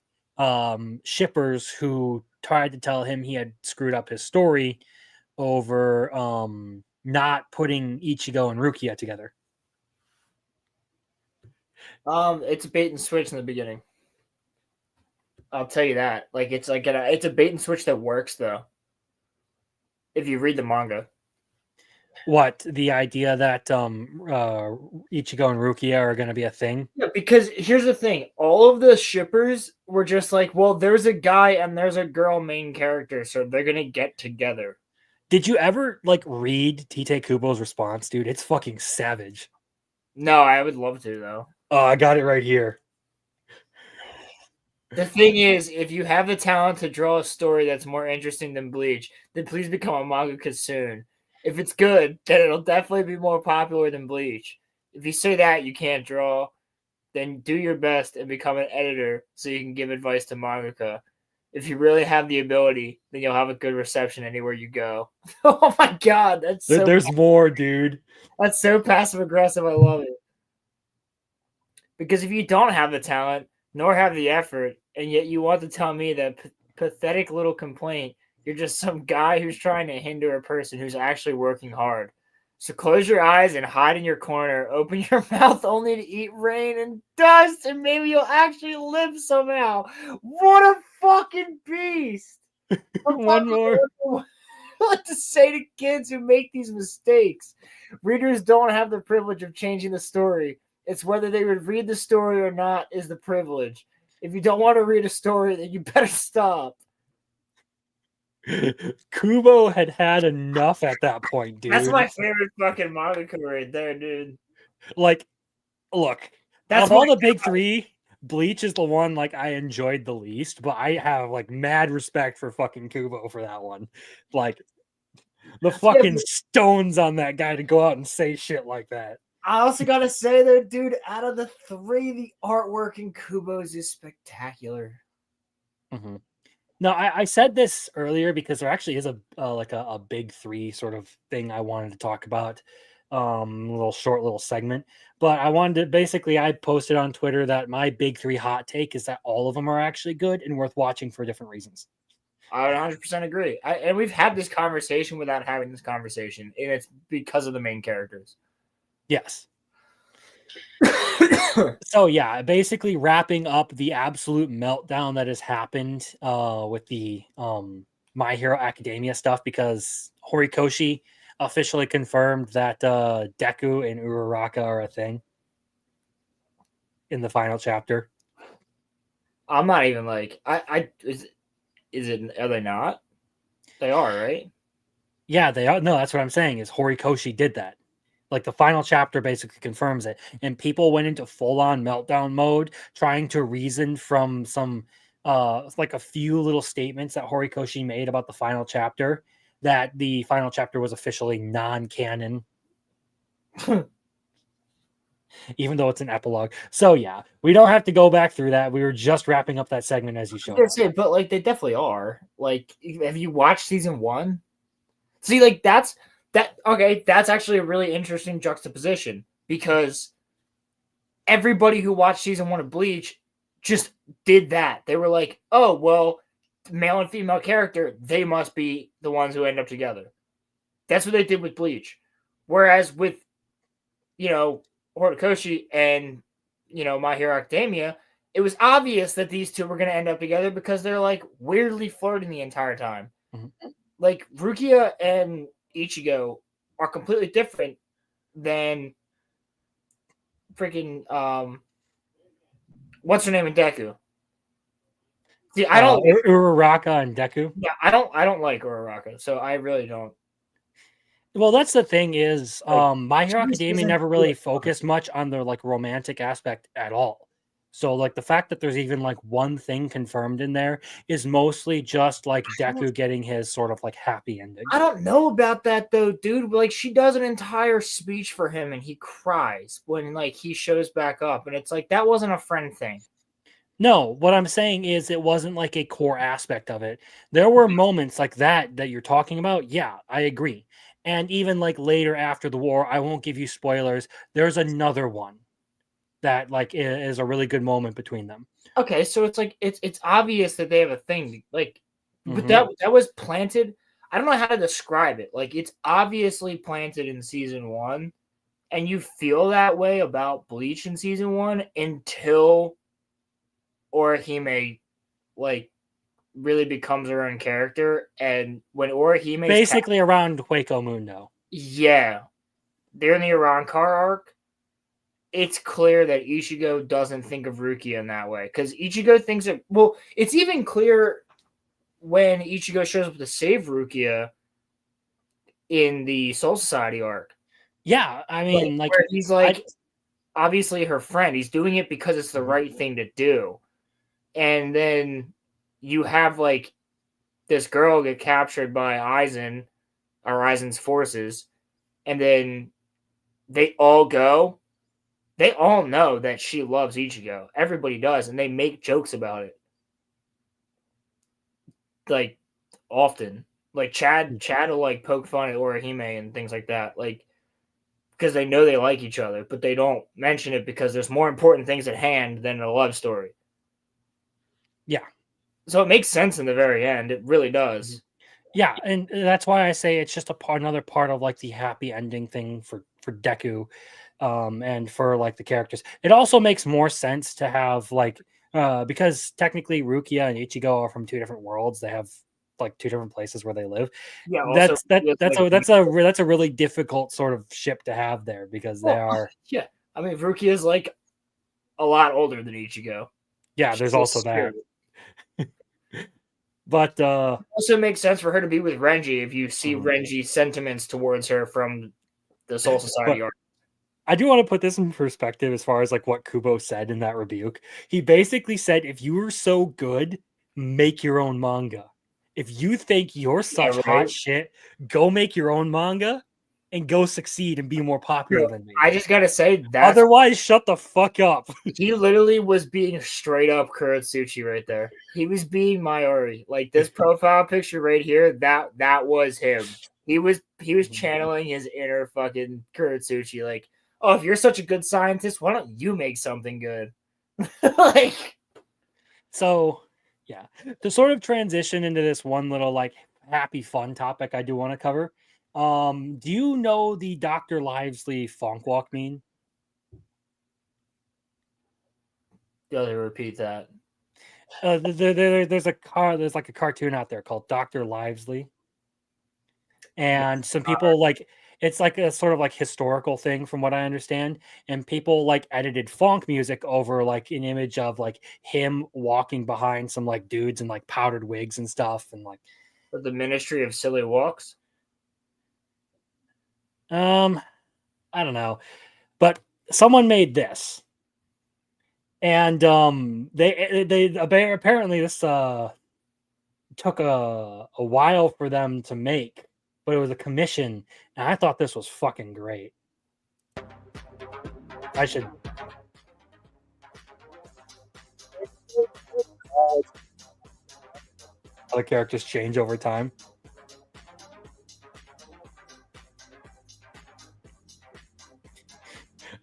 shippers who tried to tell him he had screwed up his story over not putting Ichigo and Rukia together. It's a bait and switch in the beginning. I'll tell you that. Like it's a bait and switch that works though. If you read the manga. What, the idea that Ichigo and Rukia are going to be a thing? Yeah, because here's the thing: all of the shippers were just like, well, there's a guy and there's a girl main character, so they're gonna get together. Did you ever like read Tite Kubo's response, dude? It's fucking savage. No, I would love to though. Oh, I got it right here. The thing is, if you have the talent to draw a story that's more interesting than Bleach, then please become a mangaka soon. If it's good, then it'll definitely be more popular than Bleach. If you say that you can't draw, then do your best and become an editor so you can give advice to mangaka. If you really have the ability, then you'll have a good reception anywhere you go. Oh my god, There's more, dude. That's so passive aggressive. I love it. Because if you don't have the talent nor have the effort, and yet you want to tell me that pathetic little complaint, you're just some guy who's trying to hinder a person who's actually working hard. So close your eyes and hide in your corner. Open your mouth only to eat rain and dust, and maybe you'll actually live somehow. What a fucking beast! One more. What to say to kids who make these mistakes? Readers don't have the privilege of changing the story. It's whether they would read the story or not is the privilege. If you don't want to read a story, then you better stop. Kubo had enough at that point, dude. That's my favorite fucking mangaka right there, dude. Like, look, of all the big three, Bleach is the one like I enjoyed the least, but I have like mad respect for fucking Kubo for that one. Like, the fucking stones on that guy to go out and say shit like that. I also gotta say though, dude, out of the three, the artwork in Kubo's is spectacular. Mm-hmm. No, I said this earlier because there actually is a big three sort of thing I wanted to talk about, little segment. But I wanted to basically, I posted on Twitter that my big three hot take is that all of them are actually good and worth watching for different reasons. I would 100% agree. And we've had this conversation without having this conversation, and it's because of the main characters. Yes. So yeah, basically wrapping up the absolute meltdown that has happened with the My Hero Academia stuff, because Horikoshi officially confirmed that Deku and Uraraka are a thing in the final chapter. I'm not even like is it, are they not? They are, right? Yeah, they are. No, that's what I'm saying is Horikoshi did that. Like the final chapter basically confirms it, and people went into full-on meltdown mode trying to reason from some like a few little statements that Horikoshi made about the final chapter that the final chapter was officially non-canon. Even though it's an epilogue. So yeah, we don't have to go back through that. We were just wrapping up that segment as you showed. But like they definitely are. Like, have you watched season 1? See, like that's actually a really interesting juxtaposition, because everybody who watched season 1 of Bleach just did that. They were like, oh, well, male and female character, they must be the ones who end up together. That's what they did with Bleach. Whereas with, Horikoshi and, My Hero Academia, it was obvious that these two were going to end up together because they're like weirdly flirting the entire time. Mm-hmm. Like Rukia and Ichigo are completely different than freaking what's her name in Deku. See, I don't Uraraka and Deku. Yeah, I don't like Uraraka, so I really don't. Well, that's the thing is, My Hero Academia never really focused much on the like romantic aspect at all. So like the fact that there's even like one thing confirmed in there is mostly just like Deku getting his sort of like happy ending. I don't know about that though, dude. Like she does an entire speech for him and he cries when like he shows back up, and it's like that wasn't a friend thing. No, what I'm saying is it wasn't like a core aspect of it. There were moments like that you're talking about. Yeah, I agree. And even like later after the war, I won't give you spoilers, there's another one that like is a really good moment between them. Okay, so it's like it's obvious that they have a thing. Like, but that was planted. I don't know how to describe it. Like, it's obviously planted in season 1, and you feel that way about Bleach in season 1 until Orihime like really becomes her own character, and when Orihime basically around Hueco Mundo. Yeah, during the Arrancar arc, it's clear that Ichigo doesn't think of Rukia in that way because Ichigo thinks it. Well, it's even clear when Ichigo shows up to save Rukia in the Soul Society arc. Yeah, I mean, like where he's like, obviously her friend. He's doing it because it's the right thing to do, and then you have like this girl get captured by Aizen or Aizen's forces, and then they all go. They all know that she loves Ichigo. Everybody does, and they make jokes about it. Like often. Like Chad will like poke fun at Orihime and things like that. Like because they know they like each other, but they don't mention it because there's more important things at hand than a love story. Yeah. So it makes sense in the very end. It really does. Yeah, and that's why I say it's just another part of like the happy ending thing for Deku, and for like the characters. It also makes more sense to have like because technically Rukia and Ichigo are from two different worlds. They have like two different places where they live. Yeah, that's a really difficult sort of ship to have there because they are. Yeah, I mean Rukia is like a lot older than Ichigo. Yeah, there's also that. But also makes sense for her to be with Renji if you see Renji's sentiments towards her from the Soul Society arc. I do want to put this in perspective as far as like what Kubo said in that rebuke. He basically said, if you were so good, make your own manga. If you think you're such hot shit, go make your own manga and go succeed and be more popular than me. I just gotta say that. Otherwise, shut the fuck up. He literally was being straight up Kuratsuchi right there. He was being Mayuri. Like this profile picture right here, that was him. He was channeling his inner fucking Kuratsuchi. Like, oh, if you're such a good scientist, why don't you make something good? Like, so yeah, to sort of transition into this one little like happy fun topic I do want to cover. Do you know the Dr. Livesey Funk Walk meme? Gotta repeat that. There's like a cartoon out there called Dr. Livesey. And some people like it's like a sort of like historical thing from what I understand. And people like edited funk music over like an image of like him walking behind some like dudes in like powdered wigs and stuff and like the Ministry of Silly Walks. I don't know, but someone made this, and they apparently this took a while for them to make, but it was a commission, and I thought this was fucking great. I should. How the characters change over time.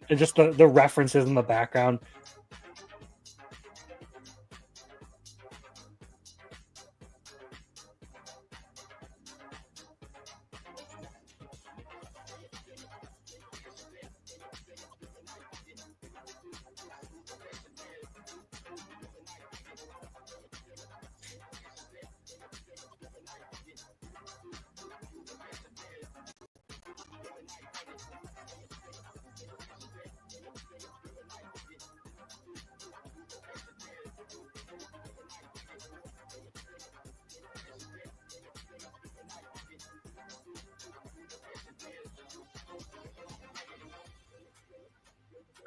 And just the references in the background.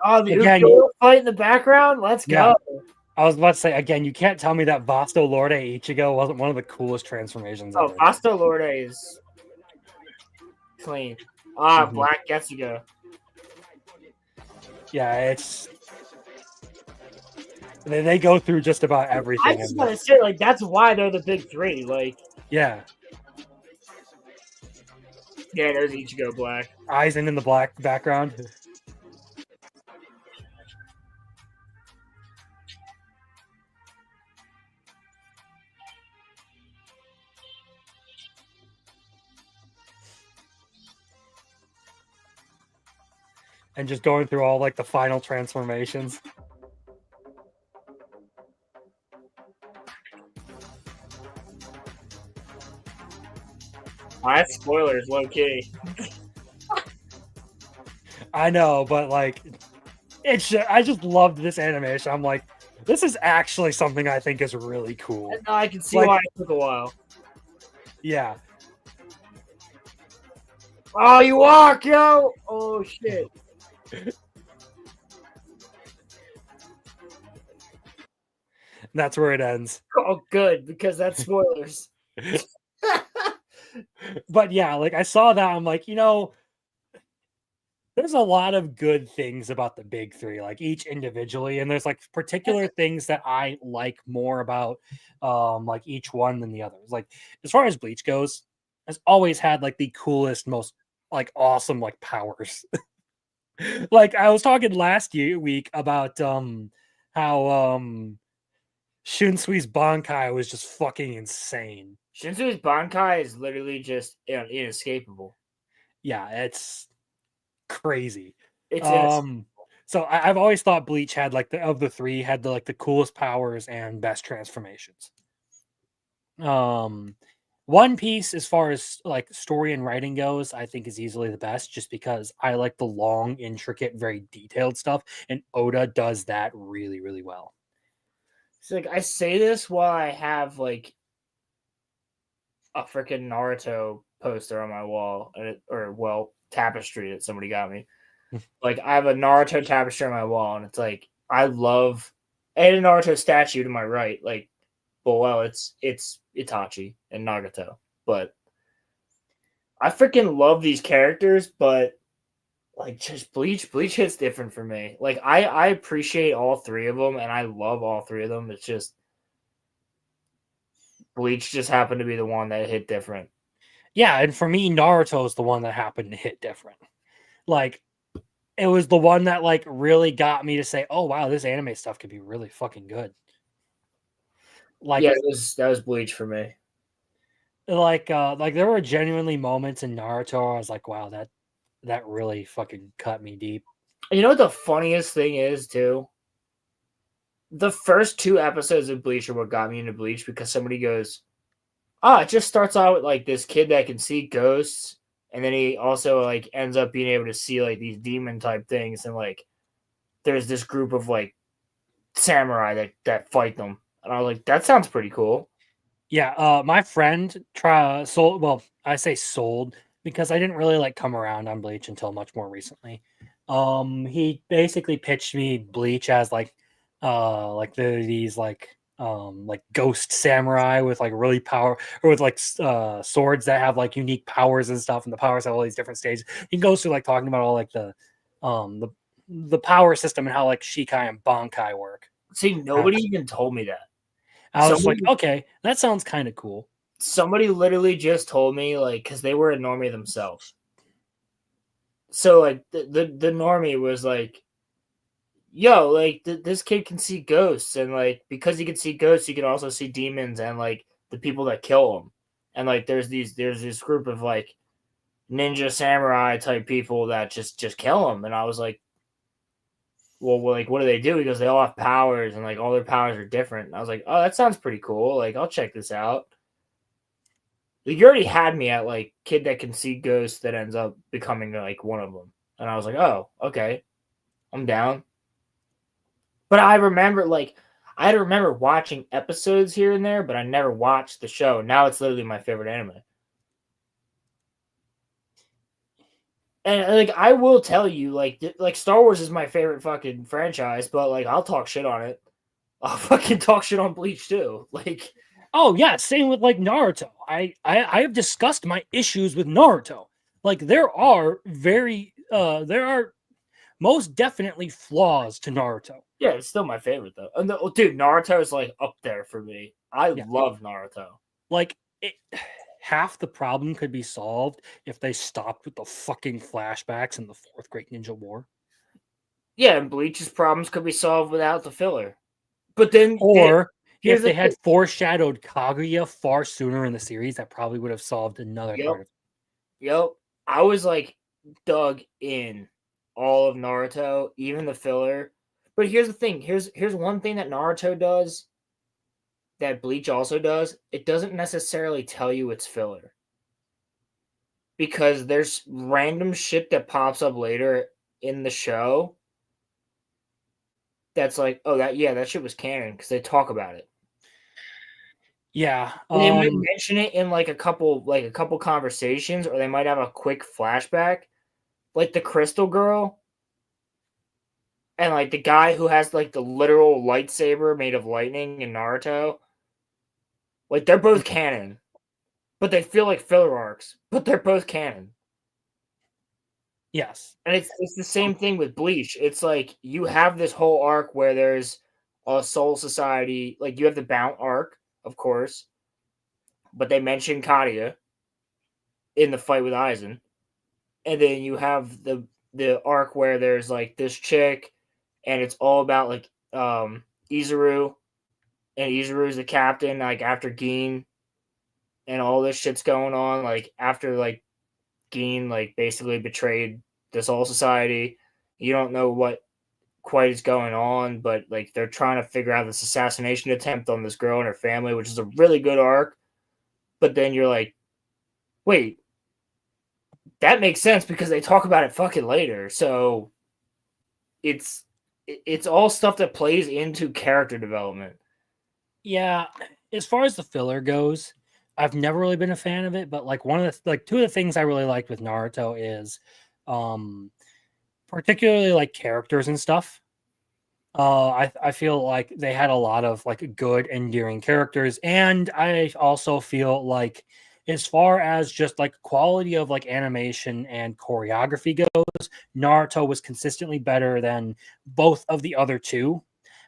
Oh, the Ukiyo fight in the background? Let's go. I was about to say, again, you can't tell me that Vasto Lorde Ichigo wasn't one of the coolest transformations ever. Vasto Lorde is clean. Black Getsuga. Yeah, it's... They go through just about everything. I just want to say, like, that's why they're the big three. Like, yeah. Yeah, there's Ichigo Black. Aizen in the black background. And just going through all like the final transformations. That's spoilers, low key. I know, but like, I just loved this animation. I'm like, this is actually something I think is really cool. And now I can see Like- why it took a while. Yeah. Oh, you walk, yo! Oh shit! That's where it ends. Oh, good, because that's spoilers. But yeah, like I saw that, I'm like, there's a lot of good things about the big three, like each individually, and there's like particular things that I like more about like each one than the others. Like as far as Bleach goes, has always had like the coolest, most like awesome like powers. Like I was talking week about how Shunsui's Bankai was just fucking insane. Shinsui's Bankai is literally just inescapable. Yeah, it's crazy. It's So I've always thought Bleach had like of the three had the coolest powers and best transformations. One Piece, as far as like story and writing goes, I think is easily the best, just because I like the long, intricate, very detailed stuff, and Oda does that really, really well. It's like I say this while I have like a freaking Naruto poster on my wall, tapestry that somebody got me. Like I have a Naruto tapestry on my wall, and it's like I love and a Naruto statue to my right. Like, well, it's Itachi and Nagato, but I freaking love these characters. But like, just Bleach hits different for me. Like I appreciate all three of them, and I love all three of them. It's just Bleach just happened to be the one that hit different. Yeah, and for me, Naruto is the one that happened to hit different. Like, it was the one that like really got me to say, "Oh wow, this anime stuff could be really fucking good." Like, Yeah, that was Bleach for me. like there were genuinely moments in Naruto where I was like, "Wow, that really fucking cut me deep." You know what the funniest thing is too? The first 2 episodes of Bleach are what got me into Bleach, because somebody goes, it just starts out with like this kid that can see ghosts, and then he also like ends up being able to see like these demon type things, and like there's this group of like samurai that fight them. And I was like, that sounds pretty cool. Yeah, my friend sold. Well, I say sold because I didn't really like come around on Bleach until much more recently. He basically pitched me Bleach as like these like ghost samurai with like really power, or with like swords that have like unique powers and stuff, and the powers have all these different stages. He goes through like talking about all like the power system and how like Shikai and Bankai work. See, nobody even told me that. I was like, okay, that sounds kind of cool. Somebody literally just told me, like, because they were a normie themselves. So like the normie was like, yo, like this kid can see ghosts, and like because he can see ghosts, he can also see demons and like the people that kill him. And like there's this group of like ninja samurai type people that just kill him. And I was like, well, like what do they do? He goes, they all have powers, and like all their powers are different. And I was like, oh, that sounds pretty cool. Like I'll check this out. Like, you already had me at like kid that can see ghosts that ends up becoming like one of them. And I was like, oh, okay, I'm down. But I remember I remember watching episodes here and there, but I never watched the show. Now it's literally my favorite anime. And like I will tell you, like Star Wars is my favorite fucking franchise, but like I'll talk shit on it. I'll fucking talk shit on Bleach too. Like, oh yeah, same with like Naruto. I have discussed my issues with Naruto. Like there are most definitely flaws to Naruto. Yeah, it's still my favorite though. And dude, Naruto is like up there for me. I love Naruto. Like half the problem could be solved if they stopped with the fucking flashbacks in the Fourth Great Ninja War. Yeah, and Bleach's problems could be solved without the filler. But then, if they had foreshadowed Kaguya far sooner in the series, that probably would have solved another part of it. Yep. I was like dug in all of Naruto, even the filler. But here's the thing. Here's one thing that Naruto does that Bleach also does. It doesn't necessarily tell you it's filler. Because there's random shit that pops up later in the show that's like, oh, that shit was canon because they talk about it. Yeah. And they might mention it in like a couple conversations, or they might have a quick flashback, like the Crystal Girl and like the guy who has like the literal lightsaber made of lightning in Naruto. Like they're both canon, but they feel like filler arcs, but they're both canon. Yes. And it's the same thing with Bleach. It's like you have this whole arc where there's a Soul Society, like you have the Bount arc, of course, but they mention Kadia in the fight with Aizen. And then you have the arc where there's like this chick and it's all about like Izuru, and Izuru's the captain, like after Gin, and all this shit's going on, like after like Gin like basically betrayed the Soul Society. You don't know what quite is going on, but like they're trying to figure out this assassination attempt on this girl and her family, which is a really good arc. But then you're like, wait, that makes sense because they talk about it fucking later. So it's all stuff that plays into character development. Yeah, as far as the filler goes, I've never really been a fan of it, but like two of the things I really liked with Naruto is particularly like characters and stuff. I feel like they had a lot of like good endearing characters, and I also feel like as far as just like quality of like animation and choreography goes, Naruto was consistently better than both of the other two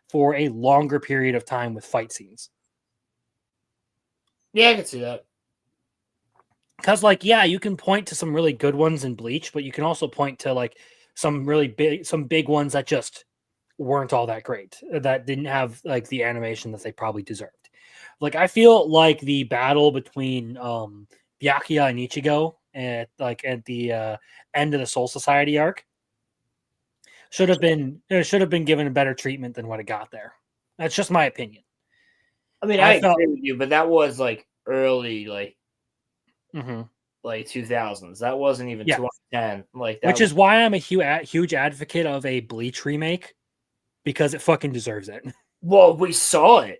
for a longer period of time with fight scenes. Yeah, I can see that. Because like, yeah, you can point to some really good ones in Bleach, but you can also point to like some big ones that just weren't all that great, that didn't have like the animation that they probably deserved. Like I feel like the battle between Byakuya and Ichigo at the end of the Soul Society arc should have been given a better treatment than what it got there. That's just my opinion. I mean, I agree with you, but that was like early, like mm-hmm. like 2000s. That wasn't even 2010. Like that which is why I'm a huge advocate of a Bleach remake, because it fucking deserves it. Well, we saw it.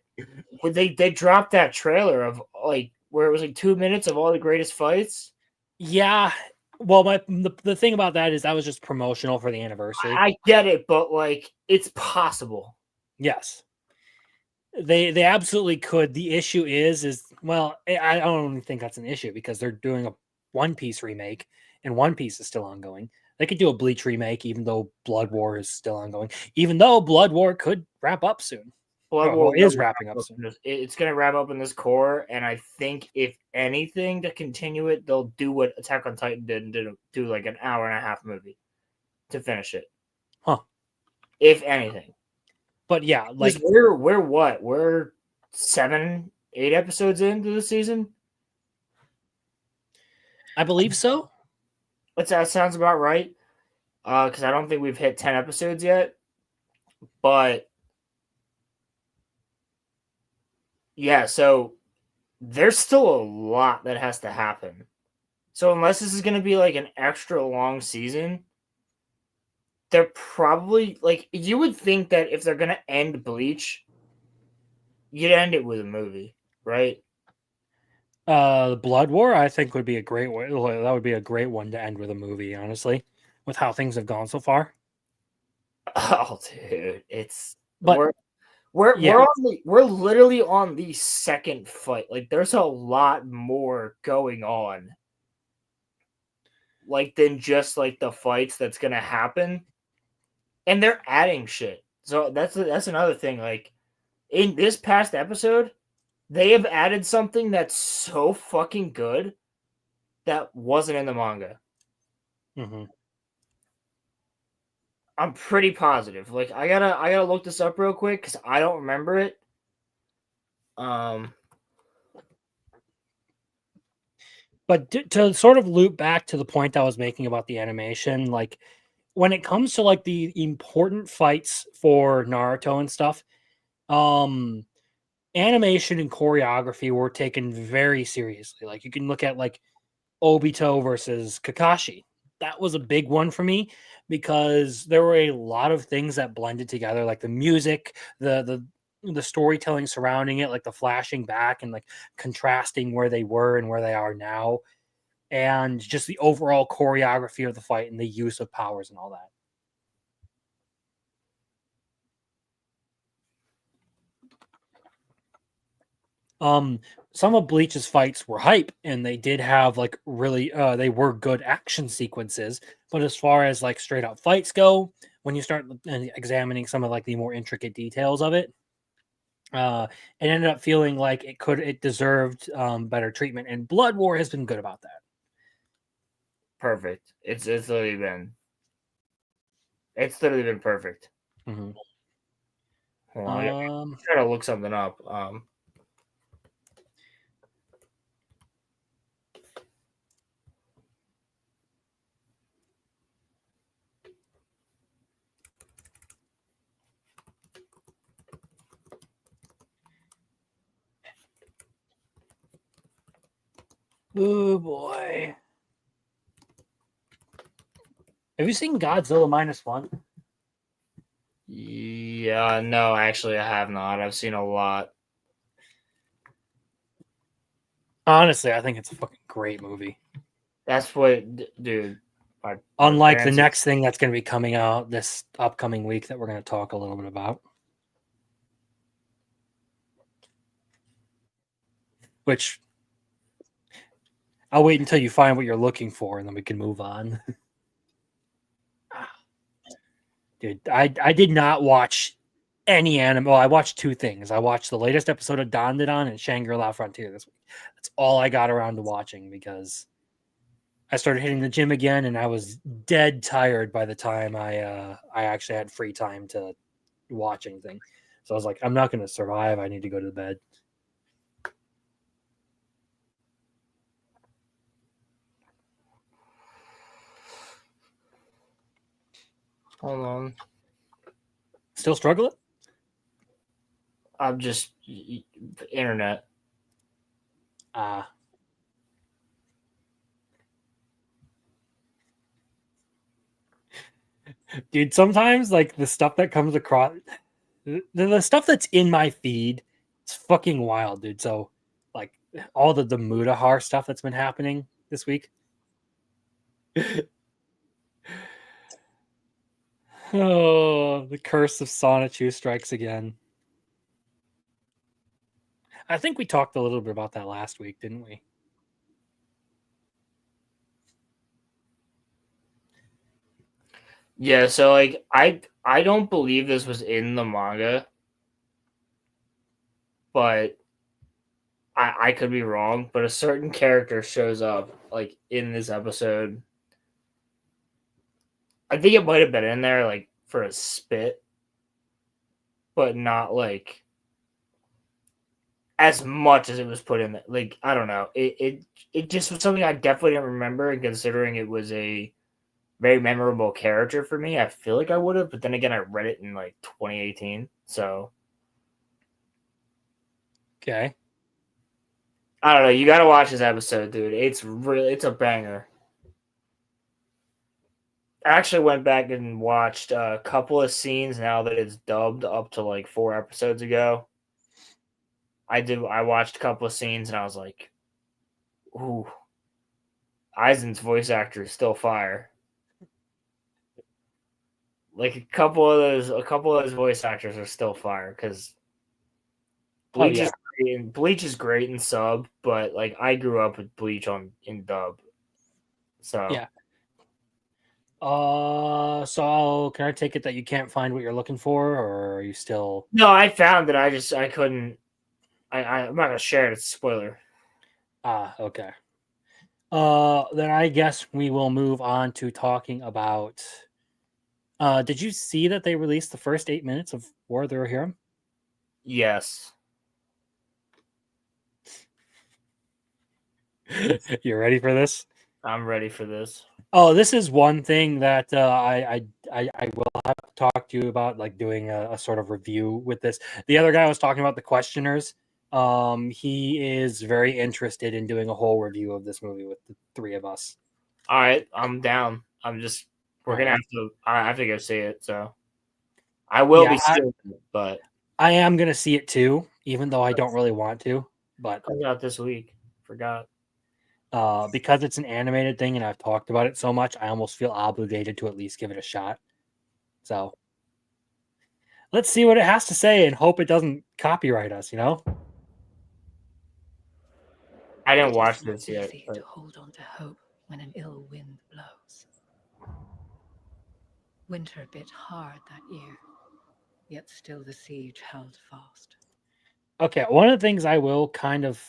They dropped that trailer of like where it was like 2 minutes of all the greatest fights. Yeah. Well, the thing about that is that was just promotional for the anniversary. I get it, but like it's possible. Yes. They absolutely could. The issue is well, I don't think that's an issue because they're doing a One Piece remake and One Piece is still ongoing. They could do a Bleach remake even though Blood War is still ongoing. Even though Blood War could wrap up soon. Blood War is wrapping up soon. It's going to wrap up in this core, and I think if anything to continue it, they'll do what Attack on Titan did and do like an hour and a half movie to finish it. Huh. If anything. But yeah, like we're 7-8 episodes into the season. I believe so. That sounds about right. Because I don't think we've hit 10 episodes yet. But yeah, so there's still a lot that has to happen. So unless this is going to be like an extra long season, they're probably like, you would think that if they're going to end Bleach, you'd end it with a movie, right? The Blood War, I think, would be a great way. That would be a great one to end with a movie, honestly, with how things have gone so far. Oh, dude, but we're literally on the second fight. Like, there's a lot more going on, like than just like the fights that's gonna happen, and they're adding shit. So that's another thing. Like in this past episode, they have added something that's so fucking good that wasn't in the manga. Mm-hmm. I'm pretty positive. Like I gotta look this up real quick because I don't remember it. But to sort of loop back to the point I was making about the animation, like when it comes to like the important fights for Naruto and stuff, animation and choreography were taken very seriously. Like you can look at like Obito versus Kakashi. that was a big one for me because there were a lot of things that blended together, like the music, the storytelling surrounding it, like the flashing back and like contrasting where they were and where they are now, and just the overall choreography of the fight and the use of powers and all that. Some of Bleach's fights were hype, and they did have like really they were good action sequences, but as far as like straight up fights go, when you start examining some of like the more intricate details of it, it ended up feeling like it deserved better treatment, and Blood War has been good about that. Perfect. It's literally been perfect. Mm-hmm. Hold on, I'm trying to look something up. Oh boy. Have you seen Godzilla -1? Yeah, no, actually, I have not. I've seen a lot. Honestly, I think it's a fucking great movie. That's what, dude. Unlike the next thing that's going to be coming out this upcoming week that we're going to talk a little bit about. Which I'll wait until you find what you're looking for and then we can move on. Dude, I did not watch any anime. Well, I watched two things. I watched the latest episode of Dandadan and Shangri-La Frontier this week. That's all I got around to watching because I started hitting the gym again and I was dead tired by the time I actually had free time to watch anything. So I was like, I'm not going to survive. I need to go to bed. Hold on. Still struggling? I'm just internet. Dude, sometimes like the stuff that comes across the stuff that's in my feed, it's fucking wild, dude. So like all the Mudahar stuff that's been happening this week. Oh, the curse of Sonichu strikes again. I think we talked a little bit about that last week, didn't we? Yeah, so like I don't believe this was in the manga, but I could be wrong, but a certain character shows up like in this episode. I think it might have been in there like for a spit, but not like as much as it was put in. Like I don't know, it just was something I definitely didn't remember, and considering it was a very memorable character for me, I feel like I would have. But then again, I read it in like 2018, so okay. I don't know. You got to watch this episode, dude. It's a banger. I actually went back and watched a couple of scenes now that it's dubbed up to like 4 episodes ago. I watched a couple of scenes and I was like, ooh, Aizen's voice actor is still fire. Like a couple of those voice actors are still fire because Bleach is great in sub, but like I grew up with Bleach in dub. So yeah. So can I take it that you can't find what you're looking for, or are you still? No, I found it. I couldn't. I'm not gonna share it. It's a spoiler. Okay. Then I guess we will move on to talking about. Did you see that they released the first 8 minutes of War of the Rohirrim? Yes. You ready for this? I'm ready for this. Oh, this is one thing that I will have to talk to you about, like doing a sort of review with this. The other guy was talking about the questioners. He is very interested in doing a whole review of this movie with the 3 of us. All right, I'm down. We're gonna have to. I have to go see it. So I will be seeing it, but I am gonna see it too, even though I don't really want to. But comes out this week. Forgot. Because it's an animated thing and I've talked about it so much, I almost feel obligated to at least give it a shot. So let's see what it has to say and hope it doesn't copyright us, you know? I didn't watch this It is yet. easy But to hold on to hope when an ill wind blows. Winter bit hard that year, yet still the siege held fast. Okay, one of the things I will kind of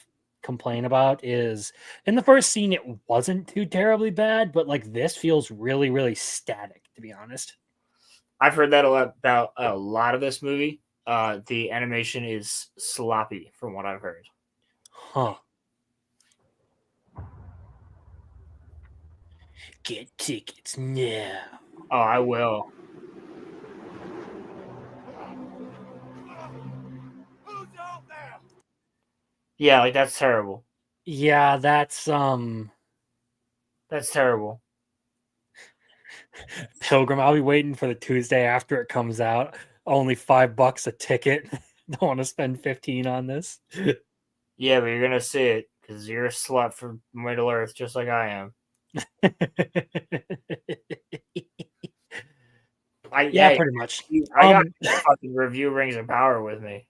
complain about is in the first scene it wasn't too terribly bad, but like this feels really, really static, to be honest. I've heard that about a lot of this movie. The animation is sloppy, from what I've heard. Huh. Get tickets now. Oh, I will. Yeah, like that's terrible. Yeah, that's That's terrible. Pilgrim. I'll be waiting for the Tuesday after it comes out. Only $5 a ticket. Don't want to spend 15 on this. Yeah, but you're gonna see it because you're a slut for Middle Earth, just like I am. Yeah, pretty much. I got fucking review Rings of Power with me.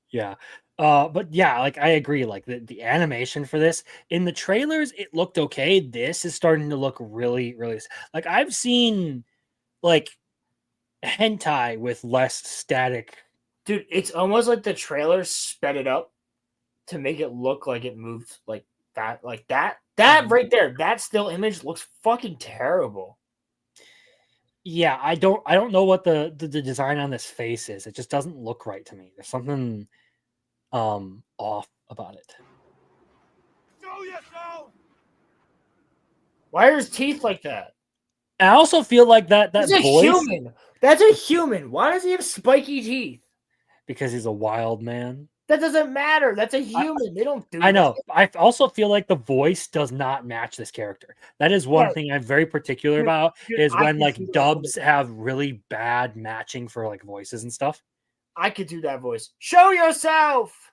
Yeah. But yeah, like I agree. Like the animation for this in the trailers, it looked okay. This is starting to look really, really like I've seen like hentai with less static. Dude, it's almost like the trailer sped it up to make it look like it moved like that. Like that right there, that still image looks fucking terrible. Yeah, I don't know what the design on this face is. It just doesn't look right to me. There's something off about it. Why are his teeth like that? I also feel like that That's voice, a human. That's a human. Why does he have spiky teeth? because he's a wild man. That doesn't matter. That's a human. They don't do I know. that. I also feel like the voice does not match this character. That is one thing I'm very particular about is when like dubs have really bad matching for like voices and stuff. I could do that voice. Show yourself.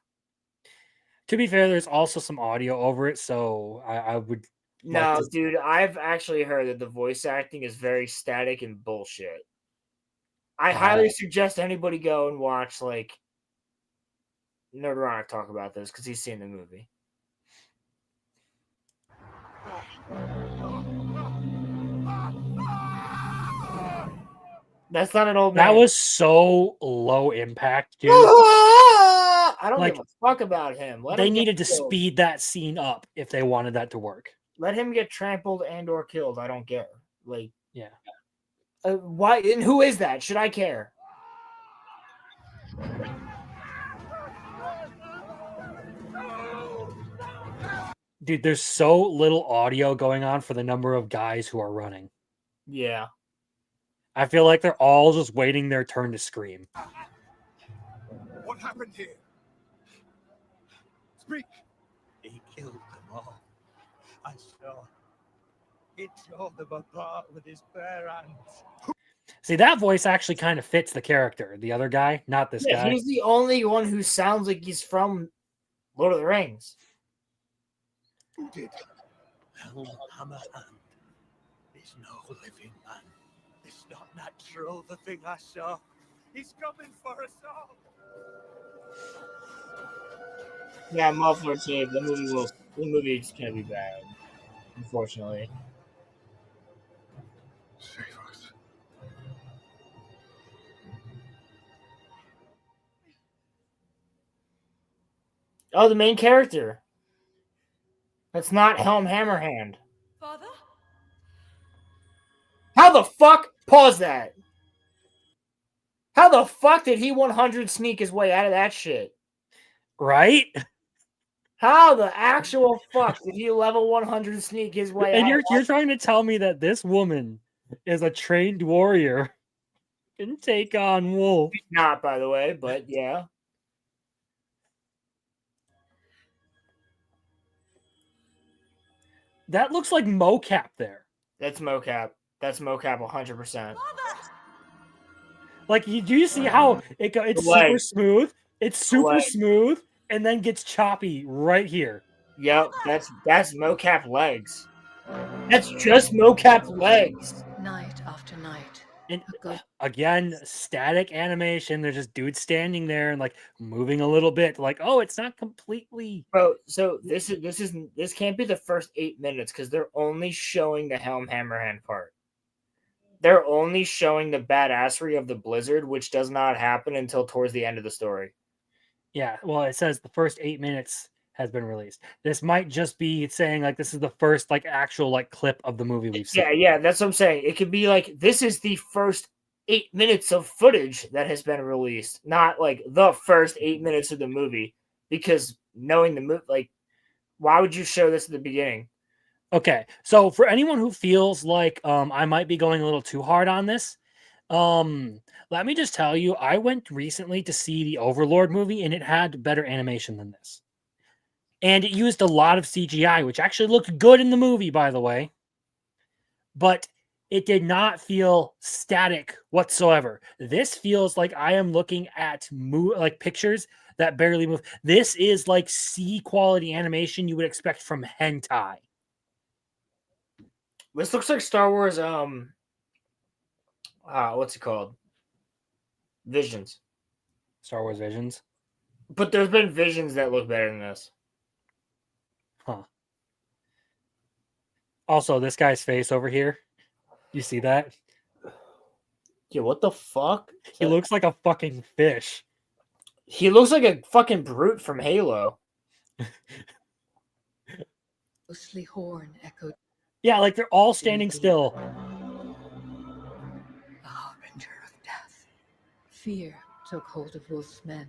To be fair, there's also some audio over it, so I would. No, dude, I've actually heard that the voice acting is very static and bullshit. I highly suggest anybody go and watch like Nerdronic talk about this because he's seen the movie. That's not an old man. That was so low impact, dude. I don't give a fuck about him. They needed to speed that scene up if they wanted that to work. Let him get trampled and or killed. I don't care. Like, yeah. Why? And who is that? Should I care? Dude, there's so little audio going on for the number of guys who are running. Yeah. I feel like they're all just waiting their turn to scream. What happened here? Speak. He killed them all. I saw. He tore them apart with his bare hands. See, that voice actually kind of fits the character. The other guy, not this guy. He's the only one who sounds like he's from Lord of the Rings. Who did? Hammerhand is no living man. It's not natural, the thing I saw. He's coming for us all. Yeah, Muffler too. The movie's gonna be bad, unfortunately. Save us. Oh, the main character. That's not Helm Hammerhand. Father? How the fuck? Pause that. How the fuck did he 100 sneak his way out of that shit? Right? How the actual fuck did he level 100 sneak his way and out? you're trying to tell me that this woman is a trained warrior can take on Wolf. He's not, by the way, but yeah. That looks like mocap there. That's mocap. That's mocap 100%. Like, do you see how it's super smooth? It's super smooth, and then gets choppy right here. Yep, that's mocap legs. That's just mocap legs. Night after night. And again, static animation. There's just dudes standing there and like moving a little bit. Like, oh, it's not completely. Bro, so this can't be the first 8 minutes because they're only showing the Helm Hammerhand part. They're only showing the badassery of the Blizzard, which does not happen until towards the end of the story. Yeah, well, it says the first 8 minutes has been released. This might just be saying like this is the first like actual like clip of the movie we've seen. Yeah, that's what I'm saying. It could be like this is the first 8 minutes of footage that has been released, not like the first 8 minutes of the movie. Because knowing the movie, like, why would you show this at the beginning? Okay, so for anyone who feels like I might be going a little too hard on this, let me just tell you, I went recently to see the Overlord movie, and it had better animation than this. And it used a lot of CGI, which actually looked good in the movie, by the way. But it did not feel static whatsoever. This feels like I am looking at like pictures that barely move. This is like C quality animation you would expect from hentai. This looks like Star Wars. What's it called? Visions. Star Wars Visions. But there's been Visions that look better than this. Huh. Also, this guy's face over here. You see that? Yeah, what the fuck? He looks like a fucking fish. He looks like a fucking brute from Halo. Ghostly horn echoed. Yeah, like they're all standing still. The harbinger of death. Fear took hold of Wolf's men.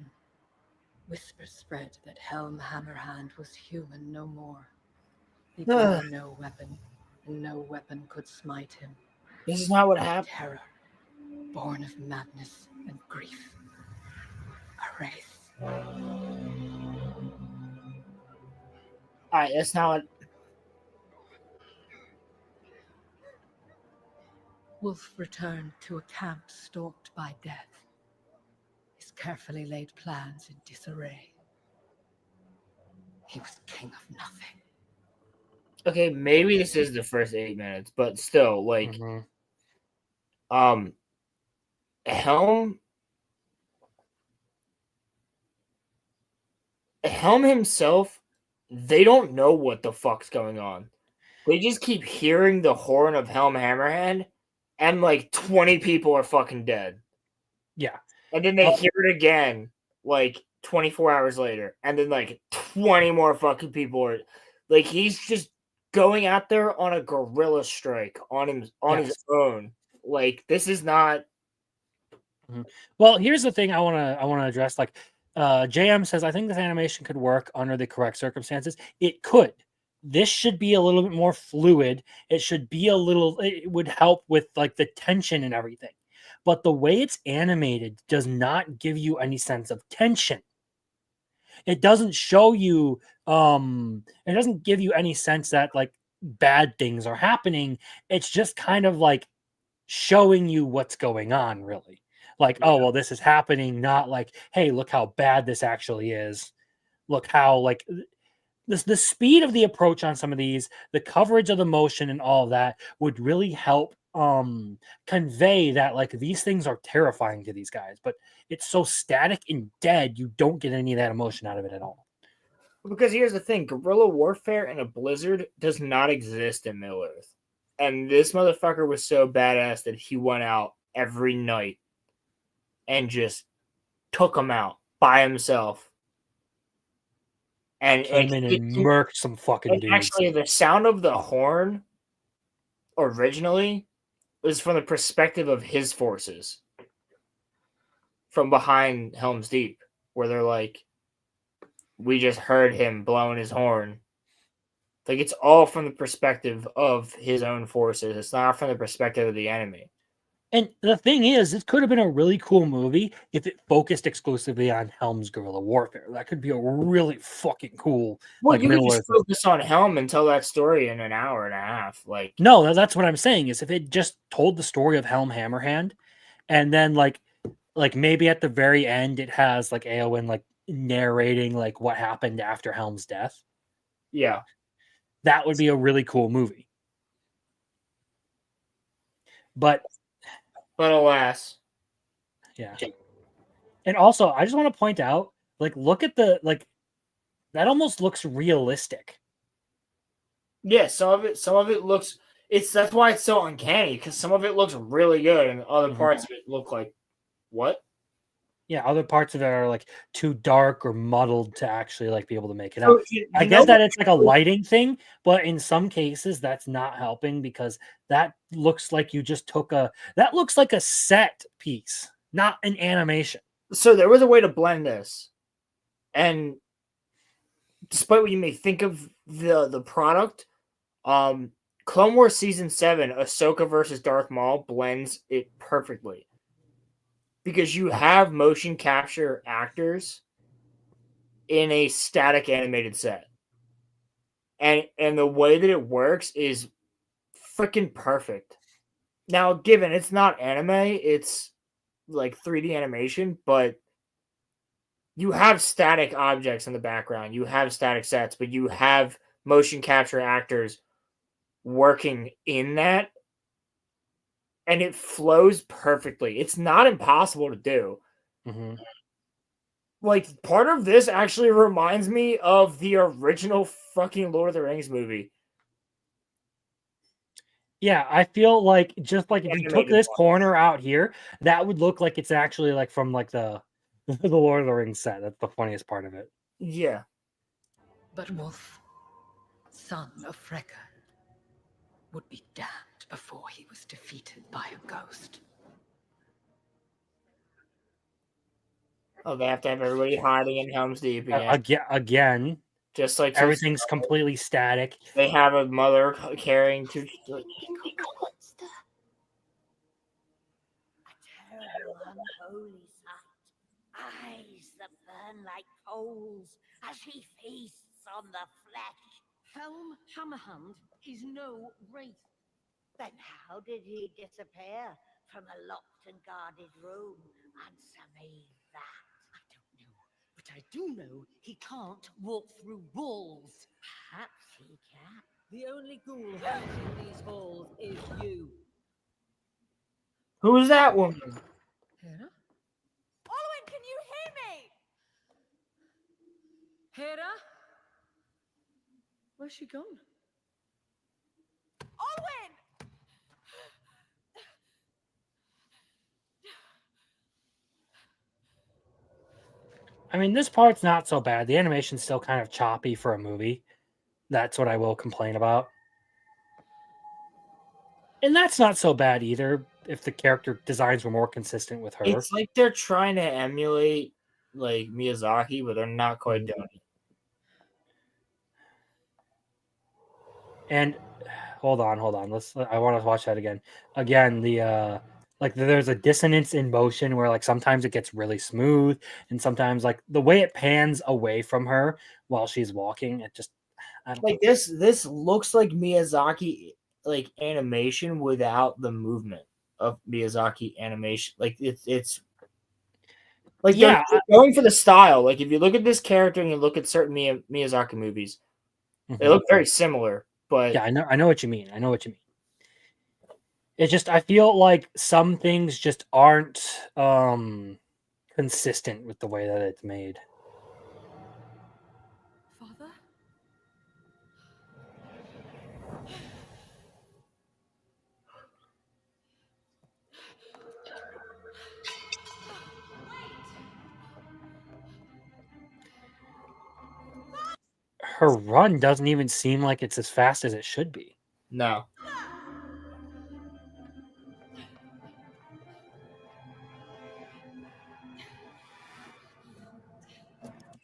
Whispers spread that Helm Hammerhand was human no more. He bore no weapon, and no weapon could smite him. This is not what happened. Terror, born of madness and grief. A wraith. Alright, that's not what... Wolf returned to a camp stalked by death. His carefully laid plans in disarray. He was king of nothing. Okay, maybe this is the first 8 minutes, but still, like, Helm himself, they don't know what the fuck's going on. They just keep hearing the horn of Helm Hammerhand, and like 20 people are fucking dead. Yeah. And then they hear it again, like 24 hours later, and then like 20 more fucking people are like, he's just going out there on a guerrilla strike on his own. Like, this is not. Well, here's the thing I want to address. Like, JM says, I think this animation could work under the correct circumstances. It could. This should be a little bit more fluid. It should be it would help with like the tension and everything. But the way it's animated does not give you any sense of tension. It doesn't show you, it doesn't give you any sense that like bad things are happening. It's just kind of like showing you what's going on, really. Like, oh, well, this is happening, not like, hey, look how bad this actually is. Look how like the speed of the approach on some of these, the coverage of the motion and all of that would really help convey that like these things are terrifying to these guys, but it's so static and dead, you don't get any of that emotion out of it at all. Because here's the thing, guerrilla warfare in a Blizzard does not exist in Middle-earth. And this motherfucker was so badass that he went out every night and just took them out by himself. And came in and murked some fucking dudes. Actually, the sound of the horn originally was from the perspective of his forces from behind Helm's Deep, where they're like, we just heard him blowing his horn. Like, it's all from the perspective of his own forces. It's not from the perspective of the enemy. And the thing is, it could have been a really cool movie if it focused exclusively on Helm's guerrilla warfare. That could be a really fucking cool. Well, like, you could Middle just Earth. focus on Helm and tell that story in an hour and a half. Like, No, that's what I'm saying. Is if it just told the story of Helm Hammerhand, and then like maybe at the very end it has like Eowyn like narrating like what happened after Helm's death. yeah, That would be a really cool movie. But alas, yeah. And also, I just want to point out, like, look at the that almost looks realistic. yeah. Some of it looks. That's why it's so uncanny, because some of it looks really good, and other parts of it look like what? Yeah, other parts of it are like too dark or muddled to actually like be able to make it So, out. I guess that it's like a lighting thing, but in some cases that's not helping because that looks like you just took that looks like a set piece, not an animation. So there was a way to blend this, and despite what you may think of the product, Clone Wars Season 7, Ahsoka versus Darth Maul blends it perfectly. Because you have motion capture actors in a static animated set. And the way that it works is freaking perfect. Now, given it's not anime, it's like 3D animation, but you have static objects in the background. You have static sets, but you have motion capture actors working in that. And it flows perfectly. It's not impossible to do. Mm-hmm. Like, part of this actually reminds me of the original fucking Lord of the Rings movie. Yeah, I feel like just like if you took this corner out here, that would look like it's actually like from like the Lord of the Rings set. That's the funniest part of it. Yeah. But Wolf, son of Freka, would be damned before he was defeated by a ghost. Oh, they have to have everybody hiding in Helm's Deep again. Again, just like everything's completely static. They have a mother carrying two. Unholy sight, eyes that burn like coals as he feasts on the flesh. Helm Hammerhand is no wraith. Then how did he disappear from a locked and guarded room? Answer me that. I don't know, but I do know he can't walk through walls. Perhaps he can. The only ghoul haunting these halls is you. Who's that woman? Hera? Olwen, can you hear me? Hera? Where's she gone? Olwen! I mean, this part's not so bad. The animation's still kind of choppy for a movie. That's what I will complain about. And that's not so bad either if the character designs were more consistent with her. It's like they're trying to emulate like Miyazaki, but they're not quite doing it. And hold on. I want to watch that again. Again, the there's a dissonance in motion where like sometimes it gets really smooth and sometimes like the way it pans away from her while she's walking, it just I don't like know. This looks like Miyazaki like animation without the movement of Miyazaki animation. Like it's like they're going for the style. Like if you look at this character and you look at certain Miyazaki movies, they look very similar. But yeah, I know what you mean. It's just I feel like some things just aren't consistent with the way that it's made. Father? Her run doesn't even seem like it's as fast as it should be. No.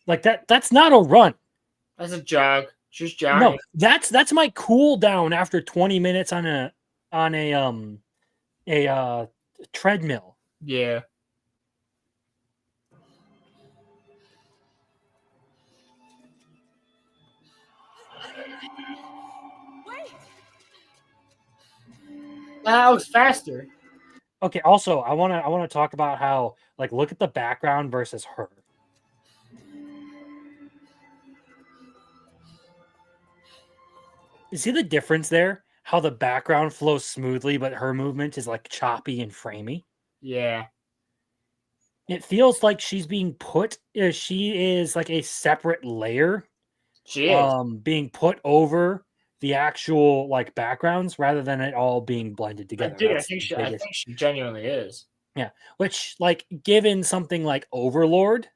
Like that's not a run. That's a jog. She's jogging. No, that's my cooldown after 20 minutes on a treadmill. Yeah. That was faster. Okay, also I wanna talk about how, like, look at the background versus her. You see the difference there? How the background flows smoothly, but her movement is like choppy and framey. Yeah. It feels like she's being put. She is like a separate layer, She is. being put over the actual like backgrounds rather than it all being blended together. Dude, I That's think the she. I biggest- think she genuinely is. Yeah, which like given something like Overlord,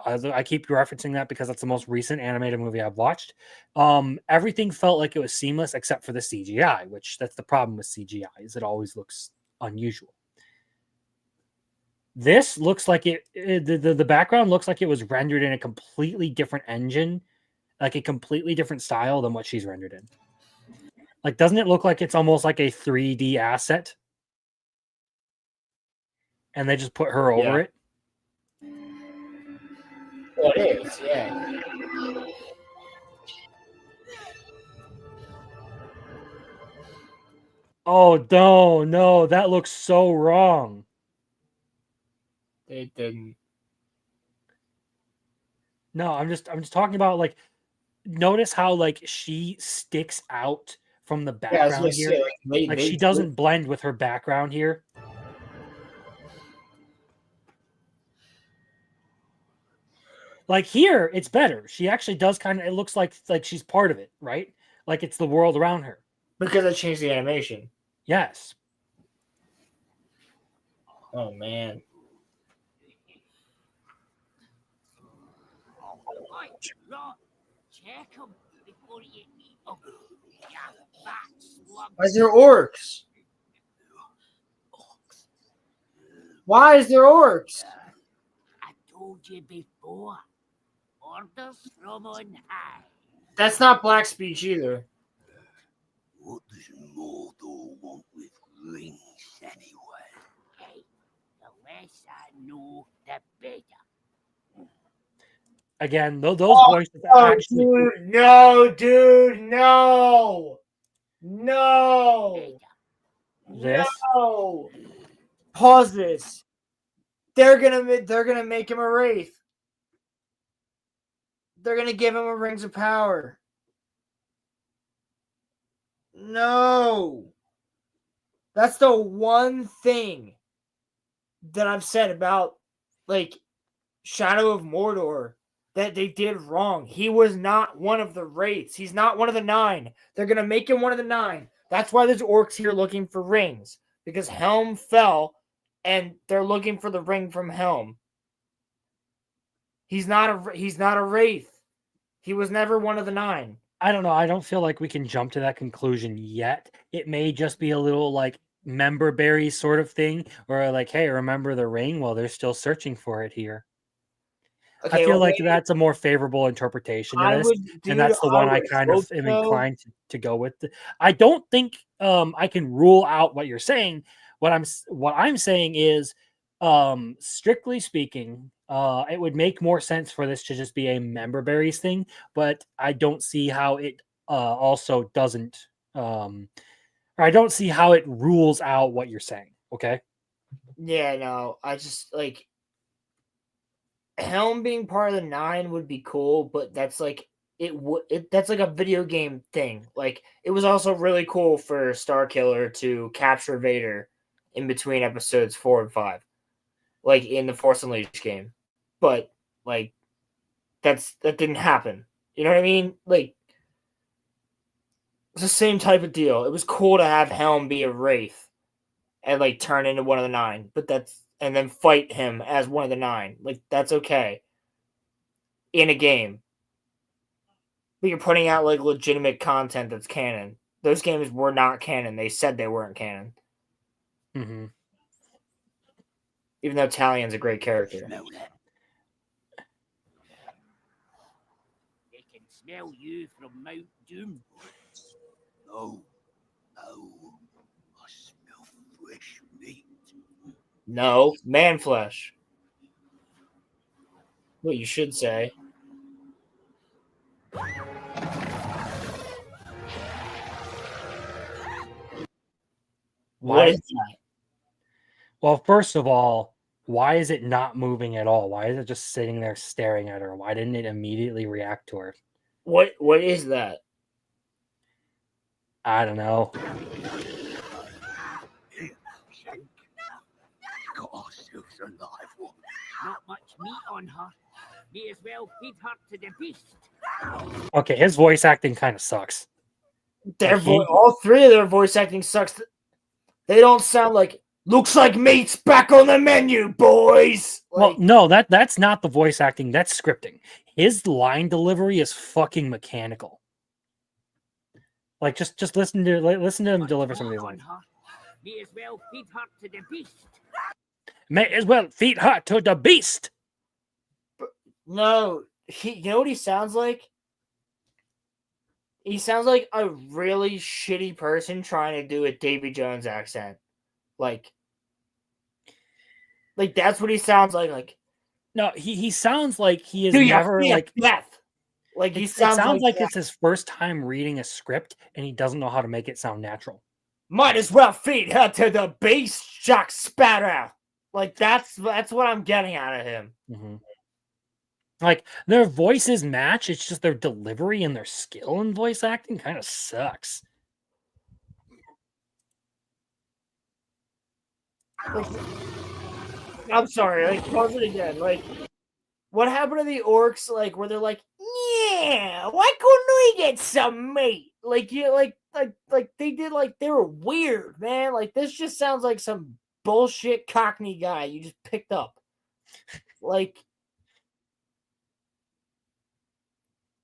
I keep referencing that because that's the most recent animated movie I've watched. Everything felt like it was seamless except for the CGI, which that's the problem with CGI is it always looks unusual. This looks like the background looks like it was rendered in a completely different engine, like a completely different style than what she's rendered in. Like, doesn't it look like it's almost like a 3D asset? And they just put her over it. Well, it is, yeah. Oh no, that looks so wrong. It didn't. No, I'm just talking about like notice how like she sticks out from the Yeah, I was background gonna here. say, Like she doesn't blend with her background here. Like here, it's better. She actually does kind of. It looks like she's part of it, right? Like it's the world around her. Because I changed the animation. Yes. Oh man. Check 'em before you eat 'em. You fat slug. Why is there orcs? Why is there orcs? I told you before. Orders from on high. That's not black speech either. What does Mordor want with rings anyway? Hey, the less I know, the better. Again, those voices actually. Dude, no, dude, no. No. This? No. Pause this. They're gonna make him a wraith. They're gonna give him a rings of power. No. That's the one thing that I've said about like Shadow of Mordor that they did wrong. He was not one of the wraiths. He's not one of the 9. They're gonna make him one of the 9. That's why there's orcs here looking for rings. Because Helm fell and they're looking for the ring from Helm. He's not a wraith. He was never one of the 9. I don't know. I don't feel like we can jump to that conclusion yet. It may just be a little like member berry sort of thing, or like, hey, remember the ring? Well, they're still searching for it here. Okay, I feel well, like maybe- that's a more favorable interpretation I of this, would- and that's the dude, one I I would kind of hope am so. inclined to go with. I don't think I can rule out what you're saying. What I'm saying is, strictly speaking, it would make more sense for this to just be a member berries thing, but I don't see how it also doesn't. Or I don't see how it rules out what you're saying. Okay. Yeah, no. I just like Helm being part of the 9 would be cool, but that's like that's like a video game thing. Like it was also really cool for Starkiller to capture Vader in between episodes 4 and 5, like in the Force Unleashed game. But like that didn't happen. You know what I mean? Like it's the same type of deal. It was cool to have Helm be a wraith and like turn into one of the 9, but and then fight him as one of the 9. Like that's okay in a game. But you're putting out like legitimate content that's canon. Those games were not canon. They said they weren't canon. Mm-hmm. Even though Talion's a great character. They can smell you from Mount Doom. No, I smell fresh meat. No, man flesh. What you should say. What is that? Well, first of all, why is it not moving at all? Why is it just sitting there staring at her? Why didn't it immediately react to her? What is that? I don't know. Got our souls alive, woman. Not much meat on her. May as well feed her to the beast. Okay, his voice acting kind of sucks. All three of their voice acting sucks. They don't sound like looks like meat's back on the menu, boys. Well, no, that's not the voice acting. That's scripting. His line delivery is fucking mechanical. Like just listen to him deliver some of these lines. May as well feed her to the beast. May as well feed her to the beast. No, you know what he sounds like? He sounds like a really shitty person trying to do a Davy Jones accent. Like that's what he sounds like. No, he sounds like he is Dude, never like death. Like it sounds like it's his first time reading a script and he doesn't know how to make it sound natural. Might as well feed her to the beast, Jack Sparrow. Like that's what I'm getting out of him. Mm-hmm. Like their voices match, it's just their delivery and their skill in voice acting kind of sucks. Like, I'm sorry, like pause it again. Like, what happened to the orcs? Like, where they're like, yeah, why couldn't we get some meat? Like, you like they did. Like, they were weird, man. Like, this just sounds like some bullshit Cockney guy you just picked up. Like,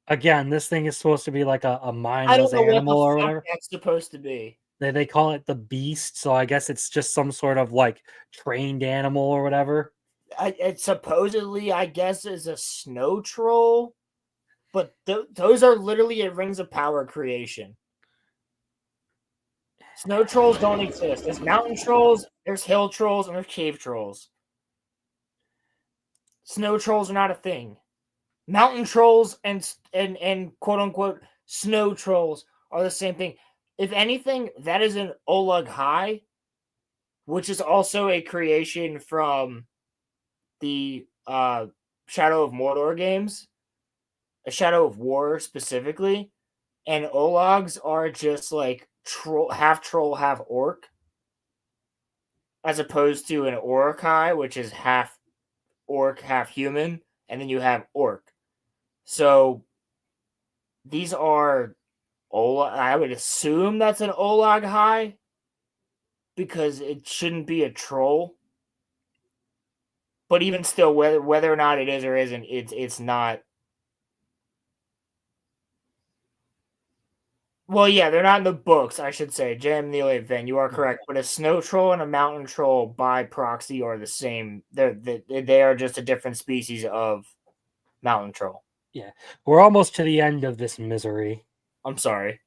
again, this thing is supposed to be like a mindless animal or whatever. That's supposed to be. They call it the beast, so I guess it's just some sort of like trained animal or whatever. It supposedly, I guess, is a snow troll, but those are literally a Rings of Power creation. Snow trolls don't exist. There's mountain trolls, there's hill trolls, and there's cave trolls. Snow trolls are not a thing. Mountain trolls and quote unquote snow trolls are the same thing. If anything, that is an Olag High, which is also a creation from the Shadow of Mordor games, a Shadow of War specifically, and Olags are just like half troll, half orc, as opposed to an Uruk-hai, which is half orc, half human, and then you have orc. So these are I would assume that's an Olag High because it shouldn't be a troll. But even still, whether or not it is or isn't, it's not. Well, yeah, they're not in the books, I should say. Jam Neil 8 Van, you are correct. But a snow troll and a mountain troll by proxy are the same. They are just a different species of mountain troll. Yeah, we're almost to the end of this misery. I'm sorry.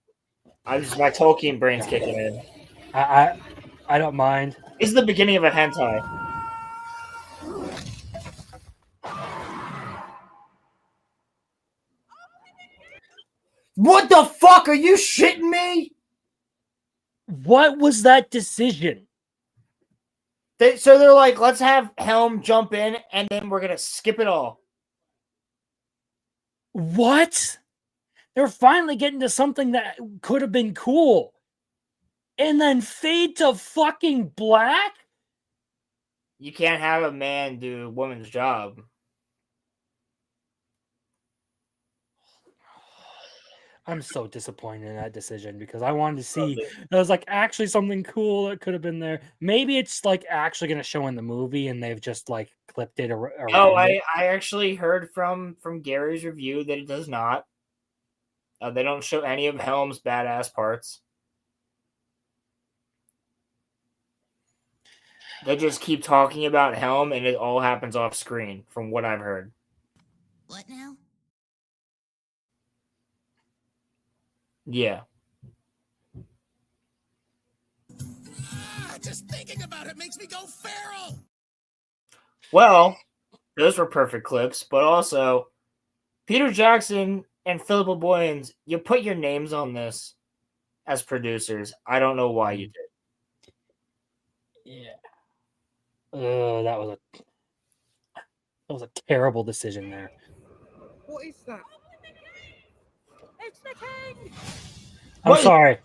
My Tolkien brain's kicking in. I don't mind. This is the beginning of a hentai. What the fuck? Are you shitting me? What was that decision? So they're like, let's have Helm jump in, and then we're gonna skip it all. What? They're finally getting to something that could have been cool. And then fade to fucking black? You can't have a man do a woman's job. I'm so disappointed in that decision because I wanted to see there was like actually something cool that could have been there. Maybe it's like actually going to show in the movie and they've just like clipped it around. Oh, I actually heard from Gary's review that it does not. They don't show any of Helm's badass parts. They just keep talking about Helm and it all happens off screen from what I've heard. What now? Yeah. Just thinking about it makes me go feral. Well, those were perfect clips, but also Peter Jackson and Philip Boyens, you put your names on this as producers. I don't know why you did. Yeah. That was a terrible decision there. What is that? It's the king! I'm sorry.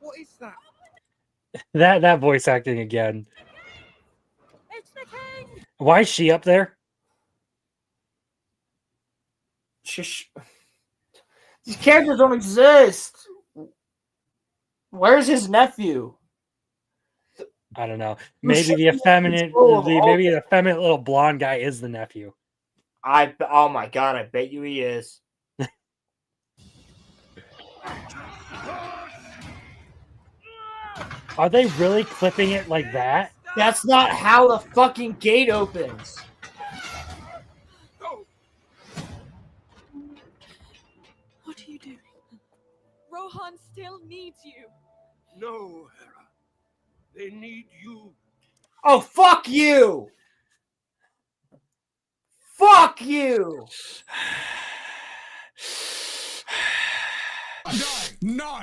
What is that? That voice acting again. It's the king! Why is she up there? These characters don't exist. Where's his nephew? I don't know. Maybe the effeminate little blonde guy is the nephew. Oh my god, I bet you he is. Are they really clipping it like that? That's not how the fucking gate opens. What are you doing? Rohan still needs you. No, Hera. They need you. Oh, fuck you! Fuck you! No!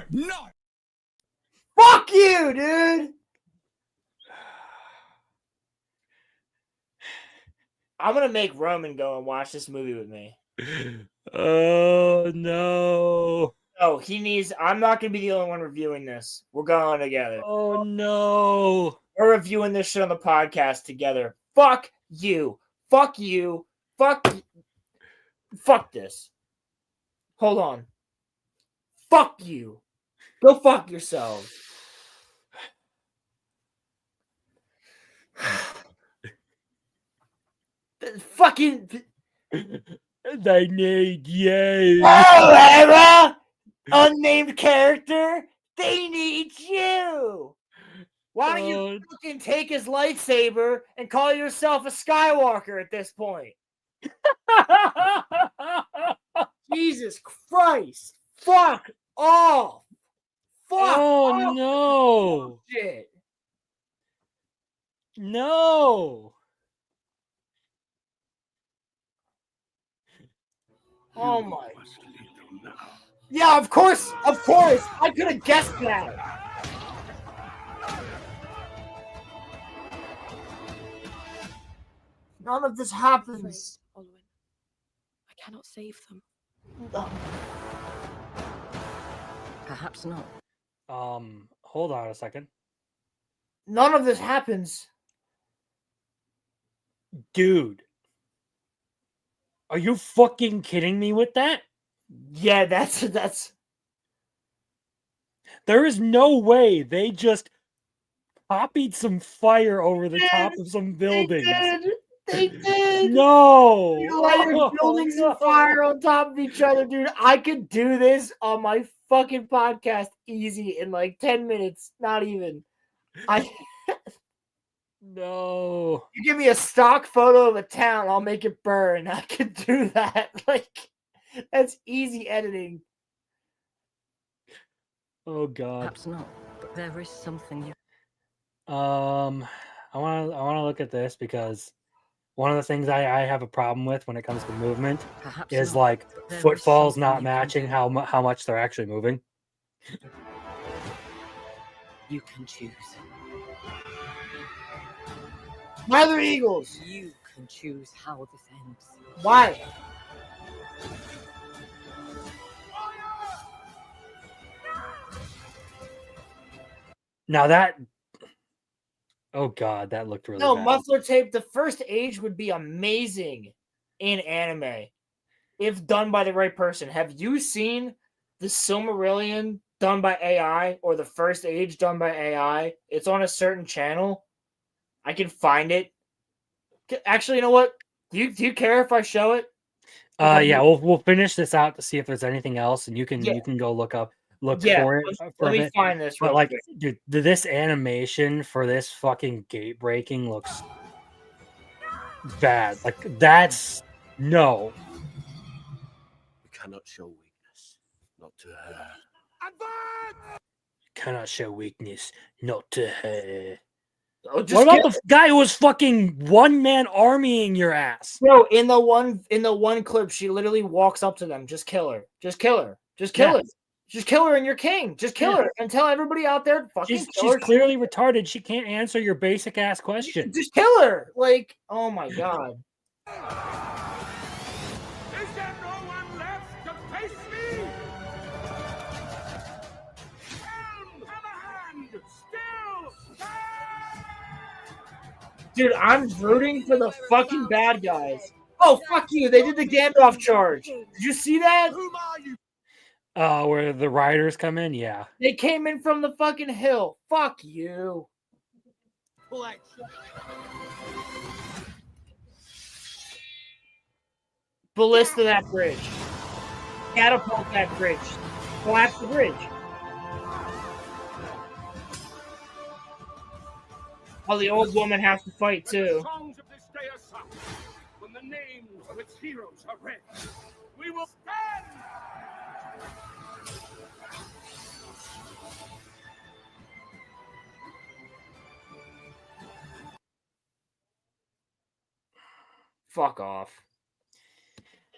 Fuck you, dude! I'm gonna make Roman go and watch this movie with me. Oh no! Oh, he needs. I'm not gonna be the only one reviewing this. We're going together. Oh no! We're reviewing this shit on the podcast together. Fuck you! Fuck you! Fuck this. Hold on. Fuck you. Go fuck yourselves. Fucking. They need you. Oh, Hera! Unnamed character. They need you. Why don't you fucking take his lightsaber and call yourself a Skywalker at this point? Jesus Christ! Fuck off! Fuck! Oh off. no! Shit! No! Oh my! Yeah, of course! Of course! I could have guessed that. None of this happens. Olwyn, I cannot save them. Perhaps not. Hold on a second. None of this happens. Dude. Are you fucking kidding me with that? Yeah, that's... There is no way they just copied some fire over the top of some buildings. They did! No! You light buildings on fire on top of each other, dude. I could do this on my fucking podcast easy in like 10 minutes. Not even. No. You give me a stock photo of a town, I'll make it burn. I could do that. Like, that's easy editing. Oh god. Perhaps not, but there is something you... I want to look at this because one of the things I have a problem with when it comes to movement Perhaps is not, like but there is footfalls something not you can matching do. how much they're actually moving. You can choose. Why the Eagles? You can choose how this ends. Why? Now that, oh god, that looked really No, bad. muffler tape. The first age would be amazing in anime if done by the right person. Have you seen the Silmarillion done by AI or the first age done by AI? It's on a certain channel. I can find it. Actually, you know what? Do you care if I show it? Yeah, we'll finish this out to see if there's anything else, and you can go look Yeah, for it. let me find this. But real like, quick. dude, this animation for this fucking gate breaking looks bad. Like, that's no. You cannot show weakness, not to her. Cannot show weakness, not to her. Oh, just What about kill the guy who was fucking one-man armying your ass? Bro, in the one clip, she literally walks up to them. Just kill her. Just kill her. Just kill Yeah. her. Just kill her and you're king. Just kill Yeah. her and tell everybody out there fucking She's kill her. clearly retarded. She can't answer your basic ass question. Just kill her. Like, oh my god. Is there no one left to face me? Helm, Hammerhand, still Dude, I'm rooting for the fucking bad guys. Oh, fuck you. They did the Gandalf charge. Did you see that? Where the riders come in? Yeah. They came in from the fucking hill. Fuck you. Ballista that bridge. Catapult that bridge. Collapse the bridge. Oh, the old woman has to fight too. songs of this day are sung, when the names of its heroes are read, we will stand! Fuck off.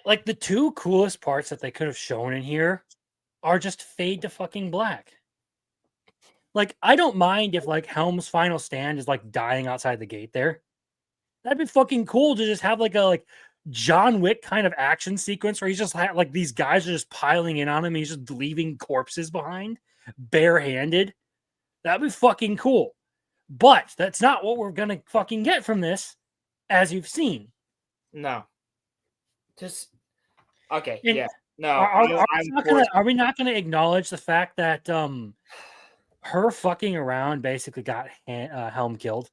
Like, the two coolest parts that they could have shown in here are just fade to fucking black. Like, I don't mind if, like, Helm's final stand is, like, dying outside the gate there. That'd be fucking cool to just have, like, a, like, John Wick kind of action sequence where he's just, like, these guys are just piling in on him and he's just leaving corpses behind, barehanded. That'd be fucking cool. But that's not what we're gonna fucking get from this, as you've seen. No. Just okay. And yeah. No. are we not gonna acknowledge the fact that her fucking around basically got Helm killed?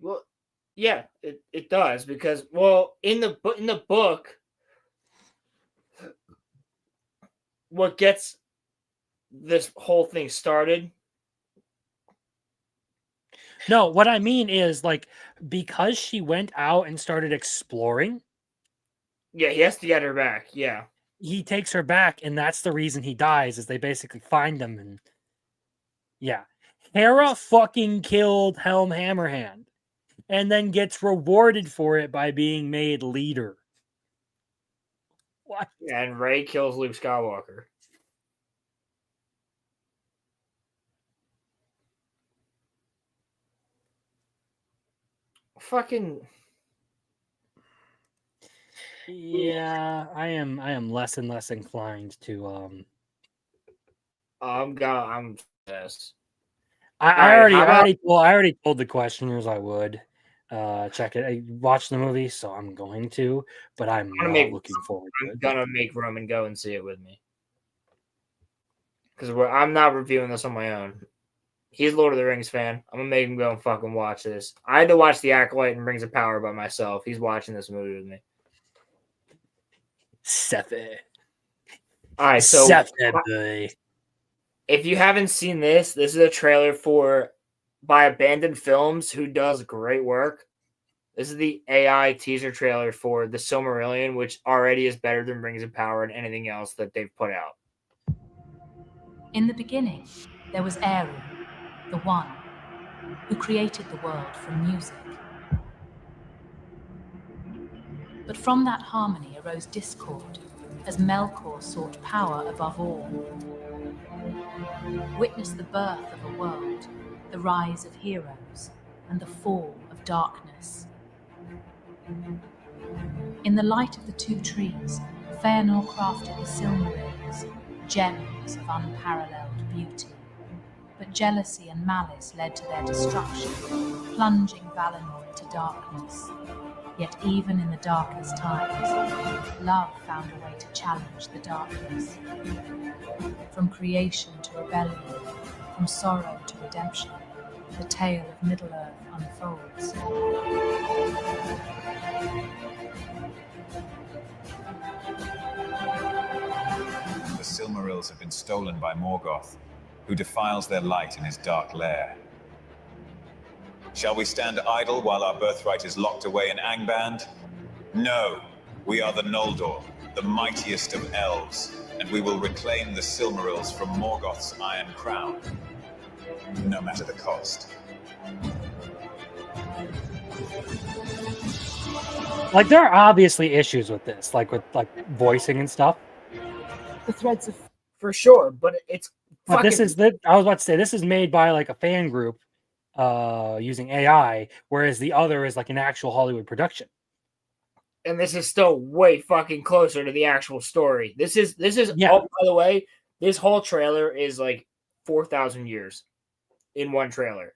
Well, yeah, it does because in the book, what gets this whole thing started. No, what I mean is, like, because she went out and started exploring. Yeah, he has to get her back. Yeah. He takes her back, and that's the reason he dies, is they basically find him. And yeah. Hera fucking killed Helm Hammerhand and then gets rewarded for it by being made leader. What? And Rey kills Luke Skywalker. Fucking yeah, I am less and less inclined to I'm yes. I already told the questioners I would check it. I watched the movie, so I'm going to, but I'm not looking forward to it. I'm gonna make Roman go and see it with me. Because I'm not reviewing this on my own. He's a Lord of the Rings fan. I'm gonna make him go and fucking watch this. I had to watch The Acolyte and Rings of Power by myself. He's watching this movie with me. Sefe. Alright, so Sefe. If you haven't seen this is a trailer by Abandoned Films, who does great work. This is the AI teaser trailer for The Silmarillion, which already is better than Rings of Power and anything else that they've put out. In the beginning, there was Eru, the One, who created the world from music. But from that harmony arose discord, as Melkor sought power above all. Witness the birth of a world, the rise of heroes, and the fall of darkness. In the light of the two trees, Feanor crafted the Silmarils, gems of unparalleled beauty. But jealousy and malice led to their destruction, plunging Valinor into darkness. Yet even in the darkest times, love found a way to challenge the darkness. From creation to rebellion, from sorrow to redemption, the tale of Middle-earth unfolds. The Silmarils have been stolen by Morgoth, who defiles their light in his dark lair. Shall we stand idle while our birthright is locked away in Angband? No, we are the Noldor, the mightiest of elves, and we will reclaim the Silmarils from Morgoth's iron crown. no matter the cost. Like, there are obviously issues with this, like with like voicing and stuff. The threads of for sure, but it's But this fucking- is the I was about to say this is made by like a fan group using AI, whereas the other is like an actual Hollywood production. and this is still way fucking closer to the actual story. This is Yeah. Oh, by the way, this whole trailer is like 4,000 years in one trailer.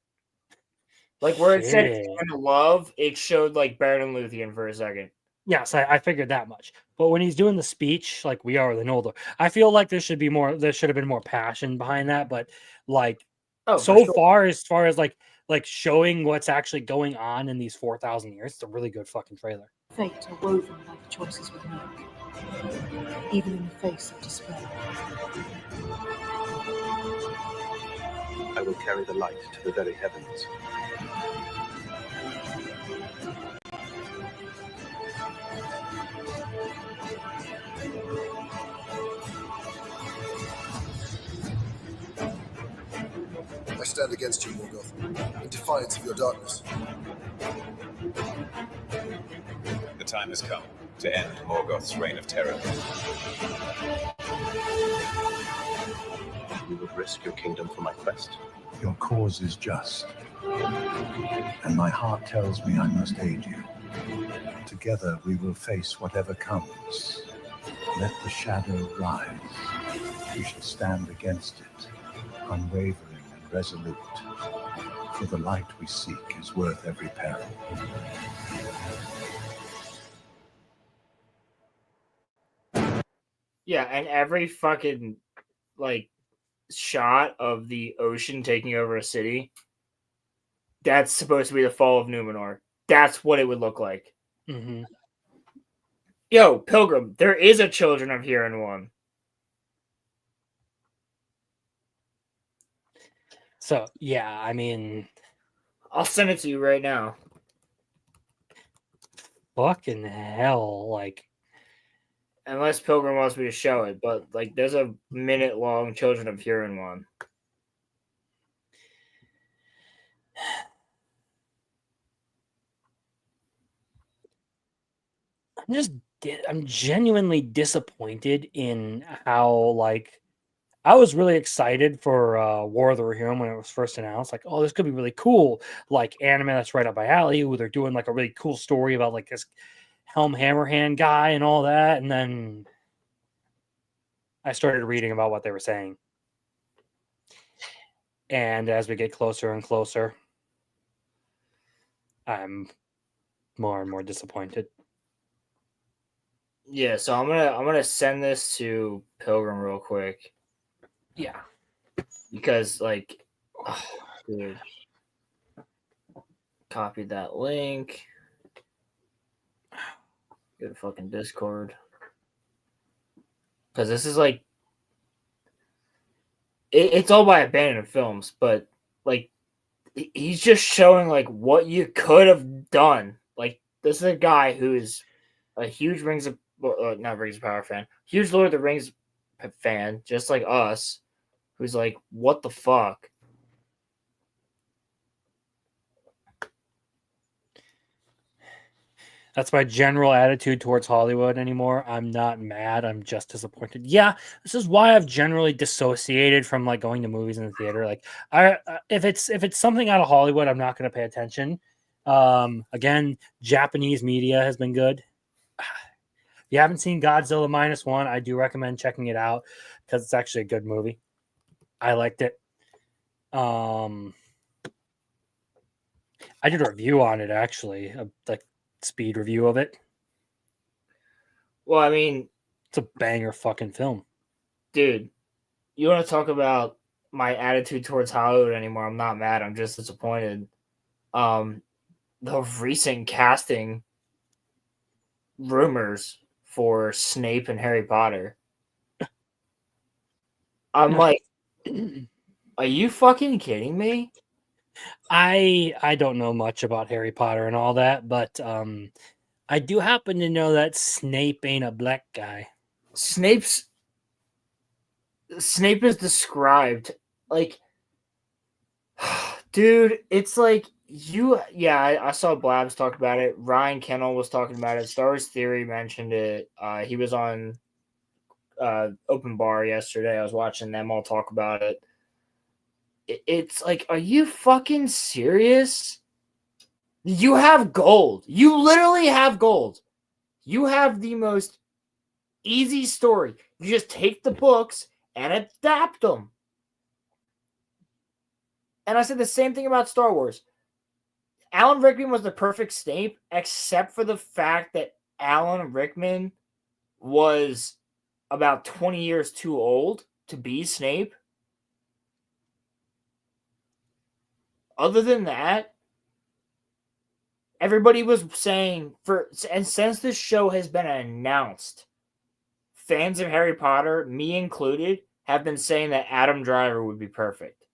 Like where it said Shit. "Kind of love," it showed like Baron and Luthien for a second. Yes, I figured that much. But when he's doing the speech, like we are the Noldor, I feel like there should have been more passion behind that. But like Oh, so for sure. as far as like showing what's actually going on in these 4,000 years, it's a really good fucking trailer. Fate are woven by the choices we make, even in the face of despair. I will carry the light to the very heavens. I stand against you, Morgoth, in defiance of your darkness. The time has come to end Morgoth's reign of terror. You would risk your kingdom for my quest? Your cause is just, and my heart tells me I must aid you. Together we will face whatever comes. Let the shadow rise. We shall stand against it, unwavering and resolute. For the light we seek is worth every peril. Yeah, and every fucking like shot of the ocean taking over a city, that's supposed to be the fall of Numenor. That's what it would look like. Mm-hmm. Yo, Pilgrim, there is a Children of Hurin one. So yeah, I mean, I'll send it to you right now. fucking hell, like Unless Pilgrim wants me to show it, but like there's a minute-long Children of Hurin one. I'm genuinely disappointed in how like I was really excited for War of the Rohirrim when it was first announced. Like, oh, this could be really cool. Like anime that's right up my alley. Who they're doing like a really cool story about like this Helm Hammerhand guy and all that. And then I started reading about what they were saying. And as we get closer and closer, I'm more and more disappointed. Yeah, so I'm gonna send this to Pilgrim real quick. Yeah. Because like oh, dude. Copy that link. Go to fucking Discord. Because this is like it's all by Abandoned Films, but like he's just showing like what you could have done. Like this is a guy who is a huge not Rings of Power fan, huge Lord of the Rings fan, just like us, who's like, what the fuck? That's my general attitude towards Hollywood anymore. I'm not mad. I'm just disappointed. Yeah, this is why I've generally dissociated from like going to movies in the theater. Like, if it's something out of Hollywood, I'm not going to pay attention. Again, Japanese media has been good. If you haven't seen Godzilla -1, I do recommend checking it out because it's actually a good movie. I liked it. I did a review on it actually, like speed review of it. Well, I mean, it's a banger fucking film. Dude, you want to talk about my attitude towards Hollywood anymore? I'm not mad. I'm just disappointed. The recent casting rumors for Snape and Harry Potter. I'm like, are you fucking kidding me? I don't know much about Harry Potter and all that, but I do happen to know that Snape ain't a black guy. Snape is described like Dude, it's like I saw Blabs talk about it. Ryan Kennel was talking about it. Star Wars Theory mentioned it. He was on Open Bar yesterday. I was watching them all talk about it. It's like, are you fucking serious? You have gold. You literally have gold. You have the most easy story. You just take the books and adapt them. And I said the same thing about Star Wars. Alan Rickman was the perfect Snape, except for the fact that Alan Rickman was about 20 years too old to be Snape. Other than that, everybody was saying, and since this show has been announced, fans of Harry Potter, me included, have been saying that Adam Driver would be perfect.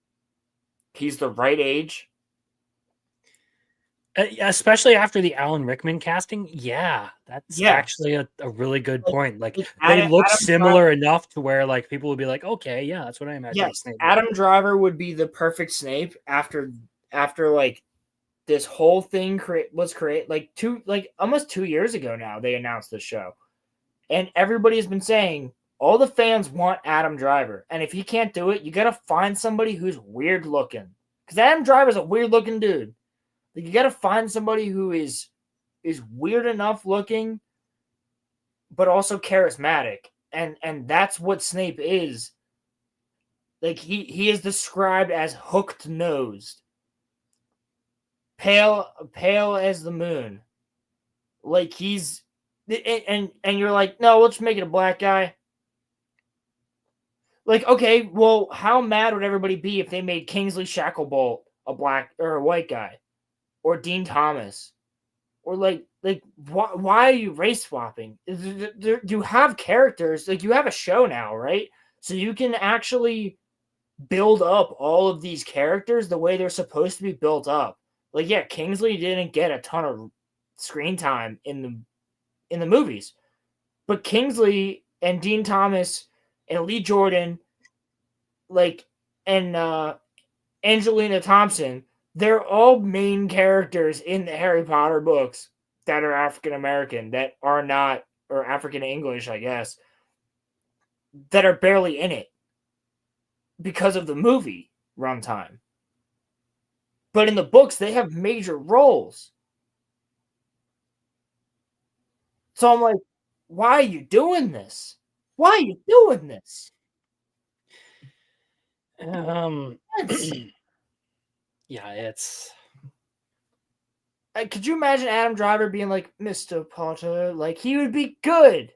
He's the right age. Especially after the Alan Rickman casting. Yeah, that's actually a really good point. Like, they look similar enough to where like people would be like, okay, yeah, that's what I imagine. Yes, Adam Driver would be the perfect Snape after like this whole thing was created like almost 2 years ago now. They announced the show, and everybody's been saying all the fans want Adam Driver, and if he can't do it, you got to find somebody who's weird looking, because Adam Driver's a weird looking dude. Like, you got to find somebody who is weird enough looking, but also charismatic, and that's what Snape is. Like, he is described as hooked nosed, pale as the moon. Like, he's and you're like, no, let's make it a black guy. Like, okay, well, how mad would everybody be if they made Kingsley Shacklebolt a black or a white guy? Or Dean Thomas, or like why are you race swapping? You have characters, like you have a show now, right? So you can actually build up all of these characters the way they're supposed to be built up. Like, yeah, Kingsley didn't get a ton of screen time in the movies, but Kingsley and Dean Thomas and Lee Jordan, like, and Angelina Thompson. They're all main characters in the Harry Potter books that are African American, that are not, or African English, I guess, that are barely in it because of the movie runtime. But in the books, they have major roles. So I'm like, why are you doing this? Why are you doing this? Yeah, it's. Could you imagine Adam Driver being like, Mr. Potter? Like, he would be good.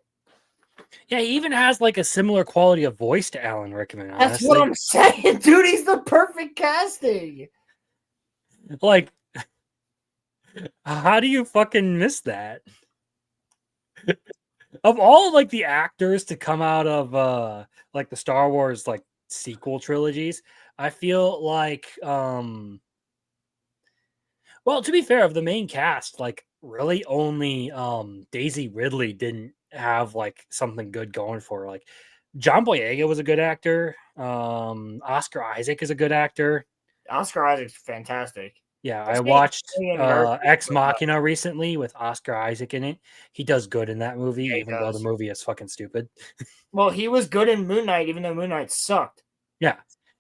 Yeah, he even has like a similar quality of voice to Alan Rickman. Honestly. That's what I'm saying, dude. He's the perfect casting. Like, how do you fucking miss that? Of all like the actors to come out of like the Star Wars like sequel trilogies, I feel like well, to be fair, of the main cast, like really only Daisy Ridley didn't have like something good going for her. Like, John Boyega was a good actor. Oscar Isaac is a good actor. Oscar Isaac's fantastic. Yeah, I watched Ex Machina recently with Oscar Isaac in it. He does good in that movie, even though the movie is fucking stupid. Well, he was good in Moon Knight, even though Moon Knight sucked. Yeah.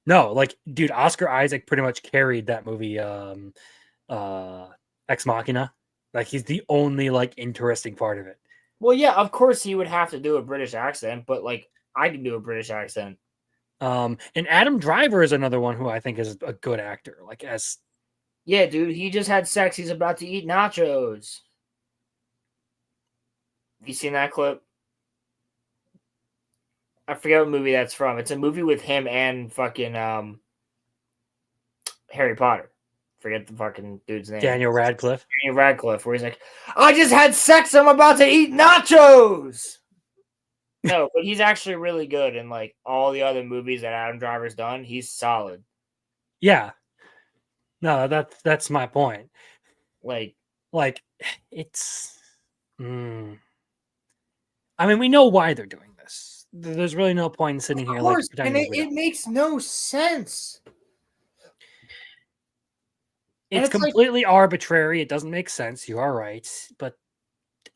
No, like, dude, Oscar Isaac pretty much carried that movie, Ex Machina. Like, he's the only, like, interesting part of it. Well, yeah, of course he would have to do a British accent, but, like, I can do a British accent. And Adam Driver is another one who I think is a good actor. Like, as... Yeah, dude, he just had sex. He's about to eat nachos. Have you seen that clip? I forget what movie that's from. It's a movie with him and fucking Harry Potter. Forget the fucking dude's name. Daniel Radcliffe. Daniel Radcliffe, where he's like, I just had sex. I'm about to eat nachos. No, but he's actually really good in like all the other movies that Adam Driver's done. He's solid. Yeah. No, that's my point. Like it's. I mean, we know why they're doing this. There's really no point in sitting here. Of course, and it makes no sense. It's completely arbitrary. It doesn't make sense. You are right, but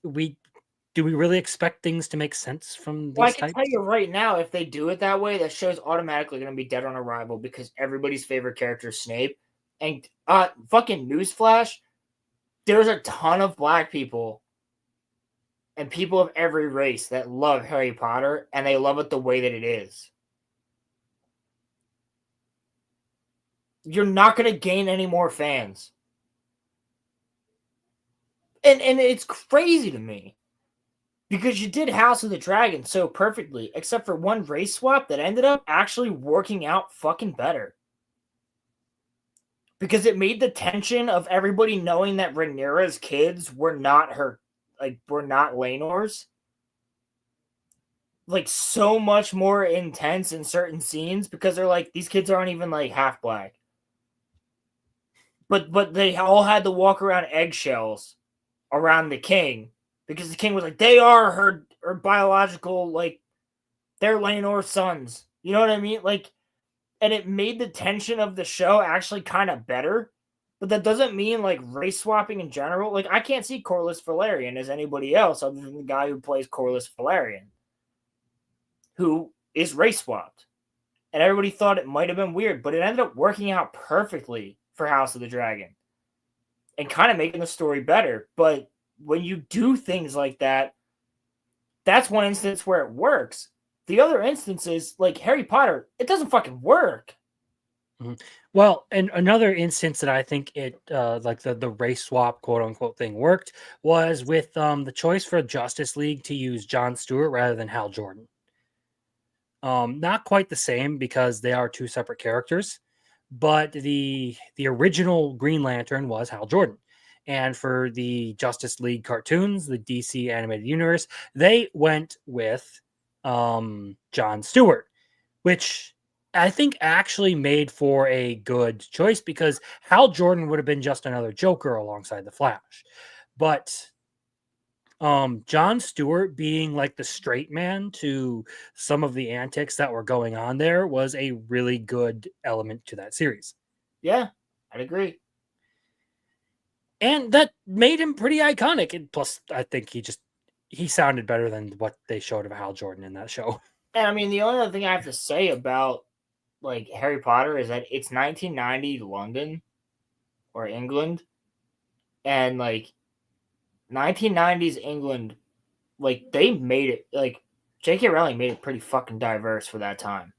do we really expect things to make sense from Well, I these can types? tell you right now, if they do it that way, that show's automatically going to be dead on arrival because everybody's favorite character is Snape. And fucking newsflash, there's a ton of black people and people of every race that love Harry Potter, and they love it the way that it is. You're not going to gain any more fans. And it's crazy to me. Because you did House of the Dragon so perfectly, except for one race swap that ended up actually working out fucking better. Because it made the tension of everybody knowing that Rhaenyra's kids were not were not Laenor's, like, so much more intense in certain scenes because they're like, these kids aren't even like half black. But they all had to walk around eggshells around the king because the king was like, they are her biological, like, they're Laenor's sons. You know what I mean? Like, and it made the tension of the show actually kind of better. But that doesn't mean, like, race swapping in general. Like, I can't see Corlys Velaryon as anybody else other than the guy who plays Corlys Velaryon, who is race swapped. And everybody thought it might have been weird, but it ended up working out perfectly for House of the Dragon and kind of making the story better. But when you do things like that, that's one instance where it works. The other instances, like Harry Potter, it doesn't fucking work. Mm-hmm. Well, and another instance that I think it like the race swap quote unquote thing worked was with the choice for Justice League to use Jon Stewart rather than Hal Jordan. Not quite the same because they are two separate characters, but the original Green Lantern was Hal Jordan. And for the Justice League cartoons, the DC animated universe, they went with Jon Stewart, which I think actually made for a good choice because Hal Jordan would have been just another Joker alongside the Flash. But Jon Stewart being like the straight man to some of the antics that were going on there was a really good element to that series. Yeah, I'd agree. And that made him pretty iconic. And plus, I think he sounded better than what they showed of Hal Jordan in that show. And I mean, the only other thing I have to say about like Harry Potter is that it's 1990 London or England, and like 1990s England, like they made it, like J.K. Rowling made it pretty fucking diverse for that time.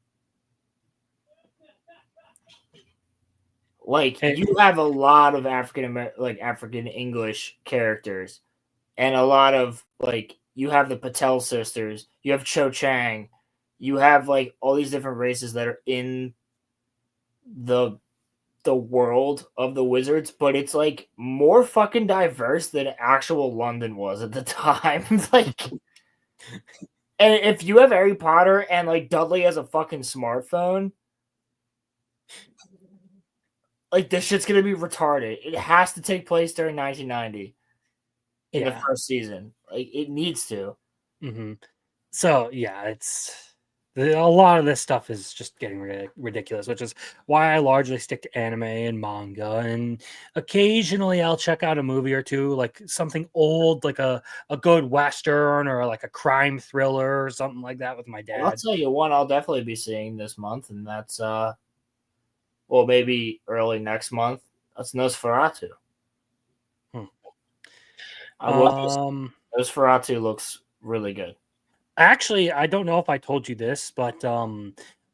Like you have a lot of African English characters, and a lot of like you have the Patel sisters, you have Cho Chang, you have like all these different races that are in the world of the Wizards, but it's like more fucking diverse than actual London was at the time. Like, and if you have Harry Potter and like Dudley has a fucking smartphone, like this shit's gonna be retarded. It has to take place during 1990 in the first season. Like it needs to. Mm-hmm. So yeah, a lot of this stuff is just getting ridiculous, which is why I largely stick to anime and manga, and occasionally I'll check out a movie or two, like something old, like a good Western or like a crime thriller or something like that with my dad. Well, I'll tell you one I'll definitely be seeing this month, and that's well, maybe early next month. That's Nosferatu. Nosferatu looks really good. Actually, I don't know if I told you this, but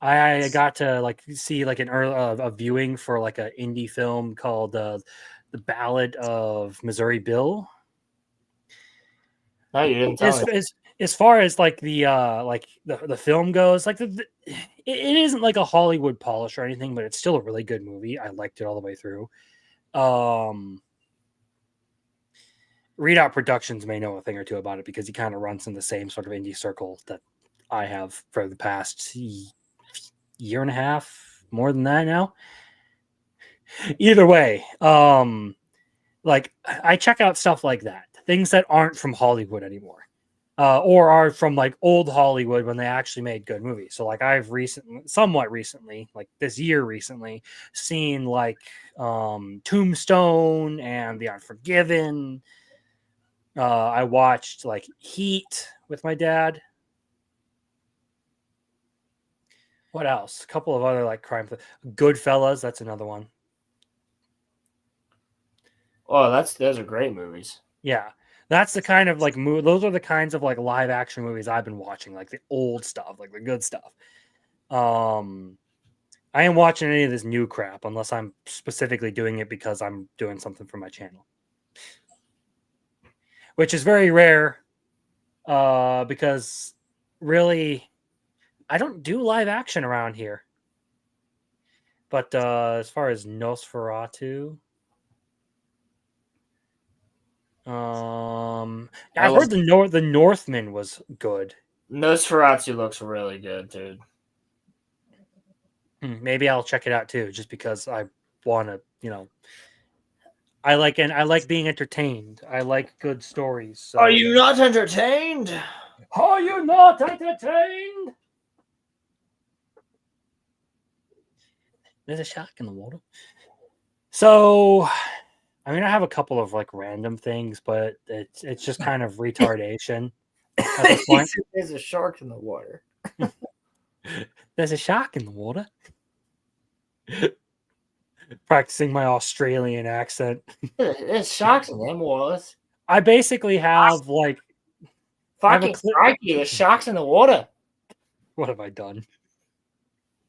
I got to like see like an early a viewing for like an indie film called The Ballad of Missouri Bill. No, you didn't tell me. As far as like the film goes, like it isn't like a Hollywood polish or anything, but it's still a really good movie. I liked it all the way through. Readout Productions may know a thing or two about it because he kind of runs in the same sort of indie circle that I have for the past year and a half, more than that now. Either way, like I check out stuff like that, things that aren't from Hollywood anymore. or are from like old Hollywood when they actually made good movies. So like I've somewhat recently, like this year recently, seen like Tombstone and The Unforgiven. I watched like Heat with my dad. What else? A couple of other like crime. Goodfellas, that's another one. Oh, those are great movies. Yeah. That's the kind of like those are the kinds of like live action movies I've been watching, like the old stuff, like the good stuff. I ain't watching any of this new crap unless I'm specifically doing it because I'm doing something for my channel, which is very rare. Because really, I don't do live action around here. But as far as Nosferatu. I've heard the Northman was good. Nosferatu looks really good, dude. Maybe I'll check it out too, just because I want to, I like being entertained. I like good stories. So. Are you not entertained? Are you not entertained? There's a shark in the water. So I mean, I have a couple of like random things, but it's just kind of retardation. There's a shark in the water. There's a shark in the water. Practicing my Australian accent. There's sharks in them waters. I basically have like fucking crikey, there's sharks in the water. What have I done?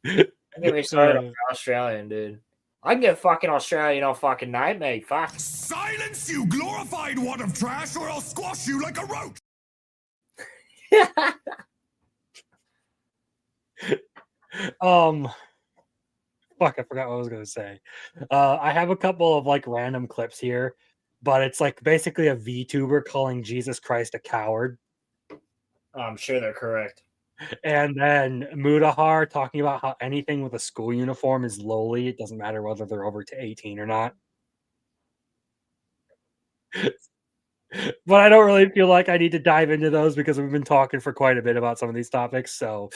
Get me started on Australian, dude. I can get fucking Australian all fucking night, mate. Fuck. Silence, you glorified wad of trash, or I'll squash you like a roach. Fuck, I forgot what I was gonna say. I have a couple of like random clips here, but it's like basically a VTuber calling Jesus Christ a coward. I'm sure they're correct. And then Mudahar talking about how anything with a school uniform is lowly. It doesn't matter whether they're over to 18 or not. But I don't really feel like I need to dive into those because we've been talking for quite a bit about some of these topics. So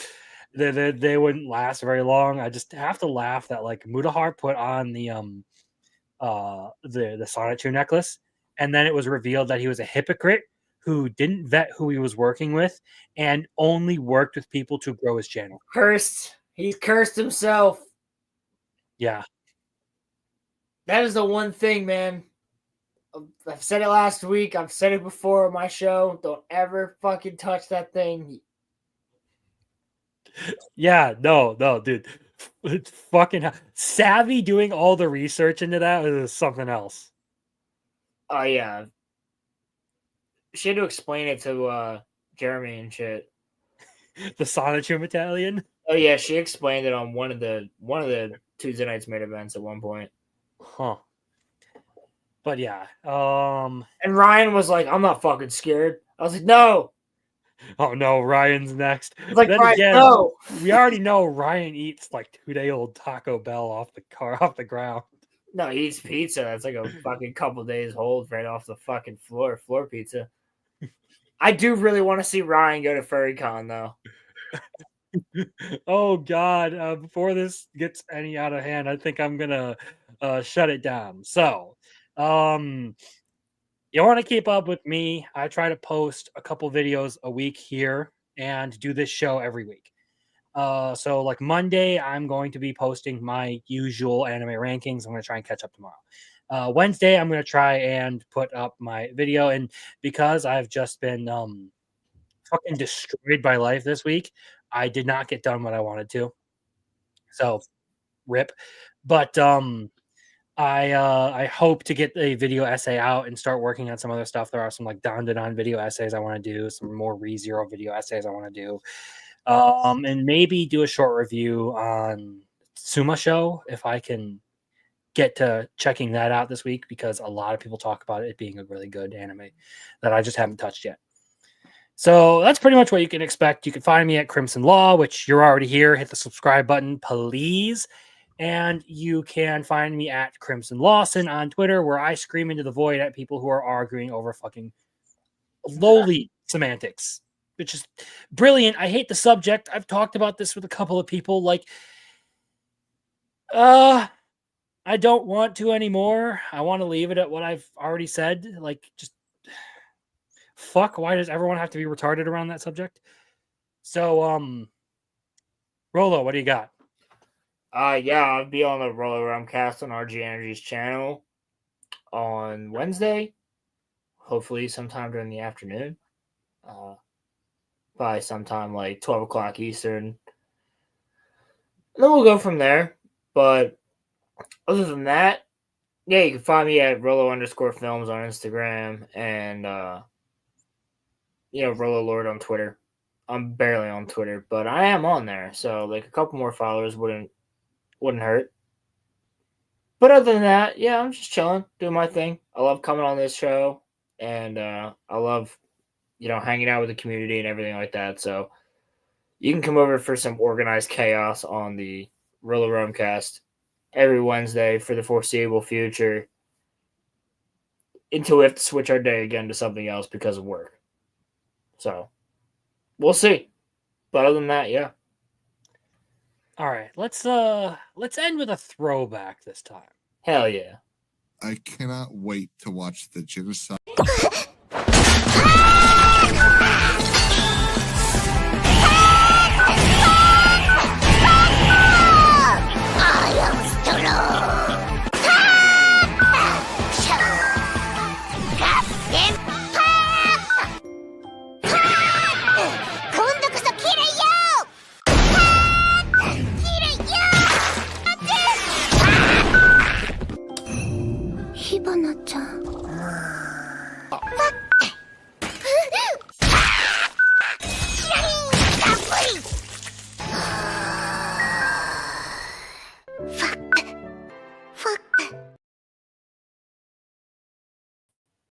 they wouldn't last very long. I just have to laugh that like Mudahar put on the Sonichu necklace, and then it was revealed that he was a hypocrite who didn't vet who he was working with and only worked with people to grow his channel. Cursed. He's cursed himself. Yeah. That is the one thing, man. I've said it last week. I've said it before on my show. Don't ever fucking touch that thing. Yeah, no, dude. It's fucking Savvy doing all the research into that is something else. Oh, yeah. She had to explain it to Jeremy and shit. The Sonichu Battalion? Oh yeah, she explained it on one of the Tuesday Nights main events at one point. Huh. But yeah. And Ryan was like, I'm not fucking scared. I was like, no. Oh no, Ryan's next. Like, Ryan, again, no. We already know Ryan eats like 2-day-old Taco Bell off the ground. No, he eats pizza. That's like a fucking couple days old right off the fucking floor pizza. I do really want to see Ryan go to FurryCon though. Oh God! Before this gets any out of hand, I think I'm gonna shut it down. So, you want to keep up with me? I try to post a couple videos a week here and do this show every week. So like Monday, I'm going to be posting my usual anime rankings. I'm going to try and catch up tomorrow. Wednesday, I'm going to try and put up my video. And because I've just been fucking destroyed by life this week, I did not get done what I wanted to. So, rip. But I hope to get a video essay out and start working on some other stuff. There are some like Dandadan video essays I want to do, some more ReZero video essays I want to do. And maybe do a short review on Suma Show if I can get to checking that out this week, because a lot of people talk about it being a really good anime that I just haven't touched yet. So that's pretty much what you can expect. You can find me at Crimson Law, which you're already here. Hit the subscribe button, please. And you can find me at Crimson Lawson on Twitter, where I scream into the void at people who are arguing over fucking lowly semantics. It's just brilliant. I hate the subject. I've talked about this with a couple of people. Like, I don't want to anymore. I want to leave it at what I've already said. Like, just fuck. Why does everyone have to be retarded around that subject? So, Rolo, what do you got? Yeah, I'll be on the Roller Rumcast on RG Energy's channel on Wednesday. Hopefully sometime during the afternoon. By sometime like 12 o'clock Eastern. Then we'll go from there. But other than that, yeah, you can find me at Rolo_films on Instagram and Rolo Lord on Twitter. I'm barely on Twitter, but I am on there. So like a couple more followers wouldn't hurt. But other than that, yeah, I'm just chilling, doing my thing. I love coming on this show, and I love, hanging out with the community and everything like that. So you can come over for some organized chaos on the Roller Rumcast every Wednesday for the foreseeable future until we have to switch our day again to something else because of work. So we'll see. But other than that, yeah. All right, let's end with a throwback this time. Hell yeah. I cannot wait to watch the genocide. Hibana-chan.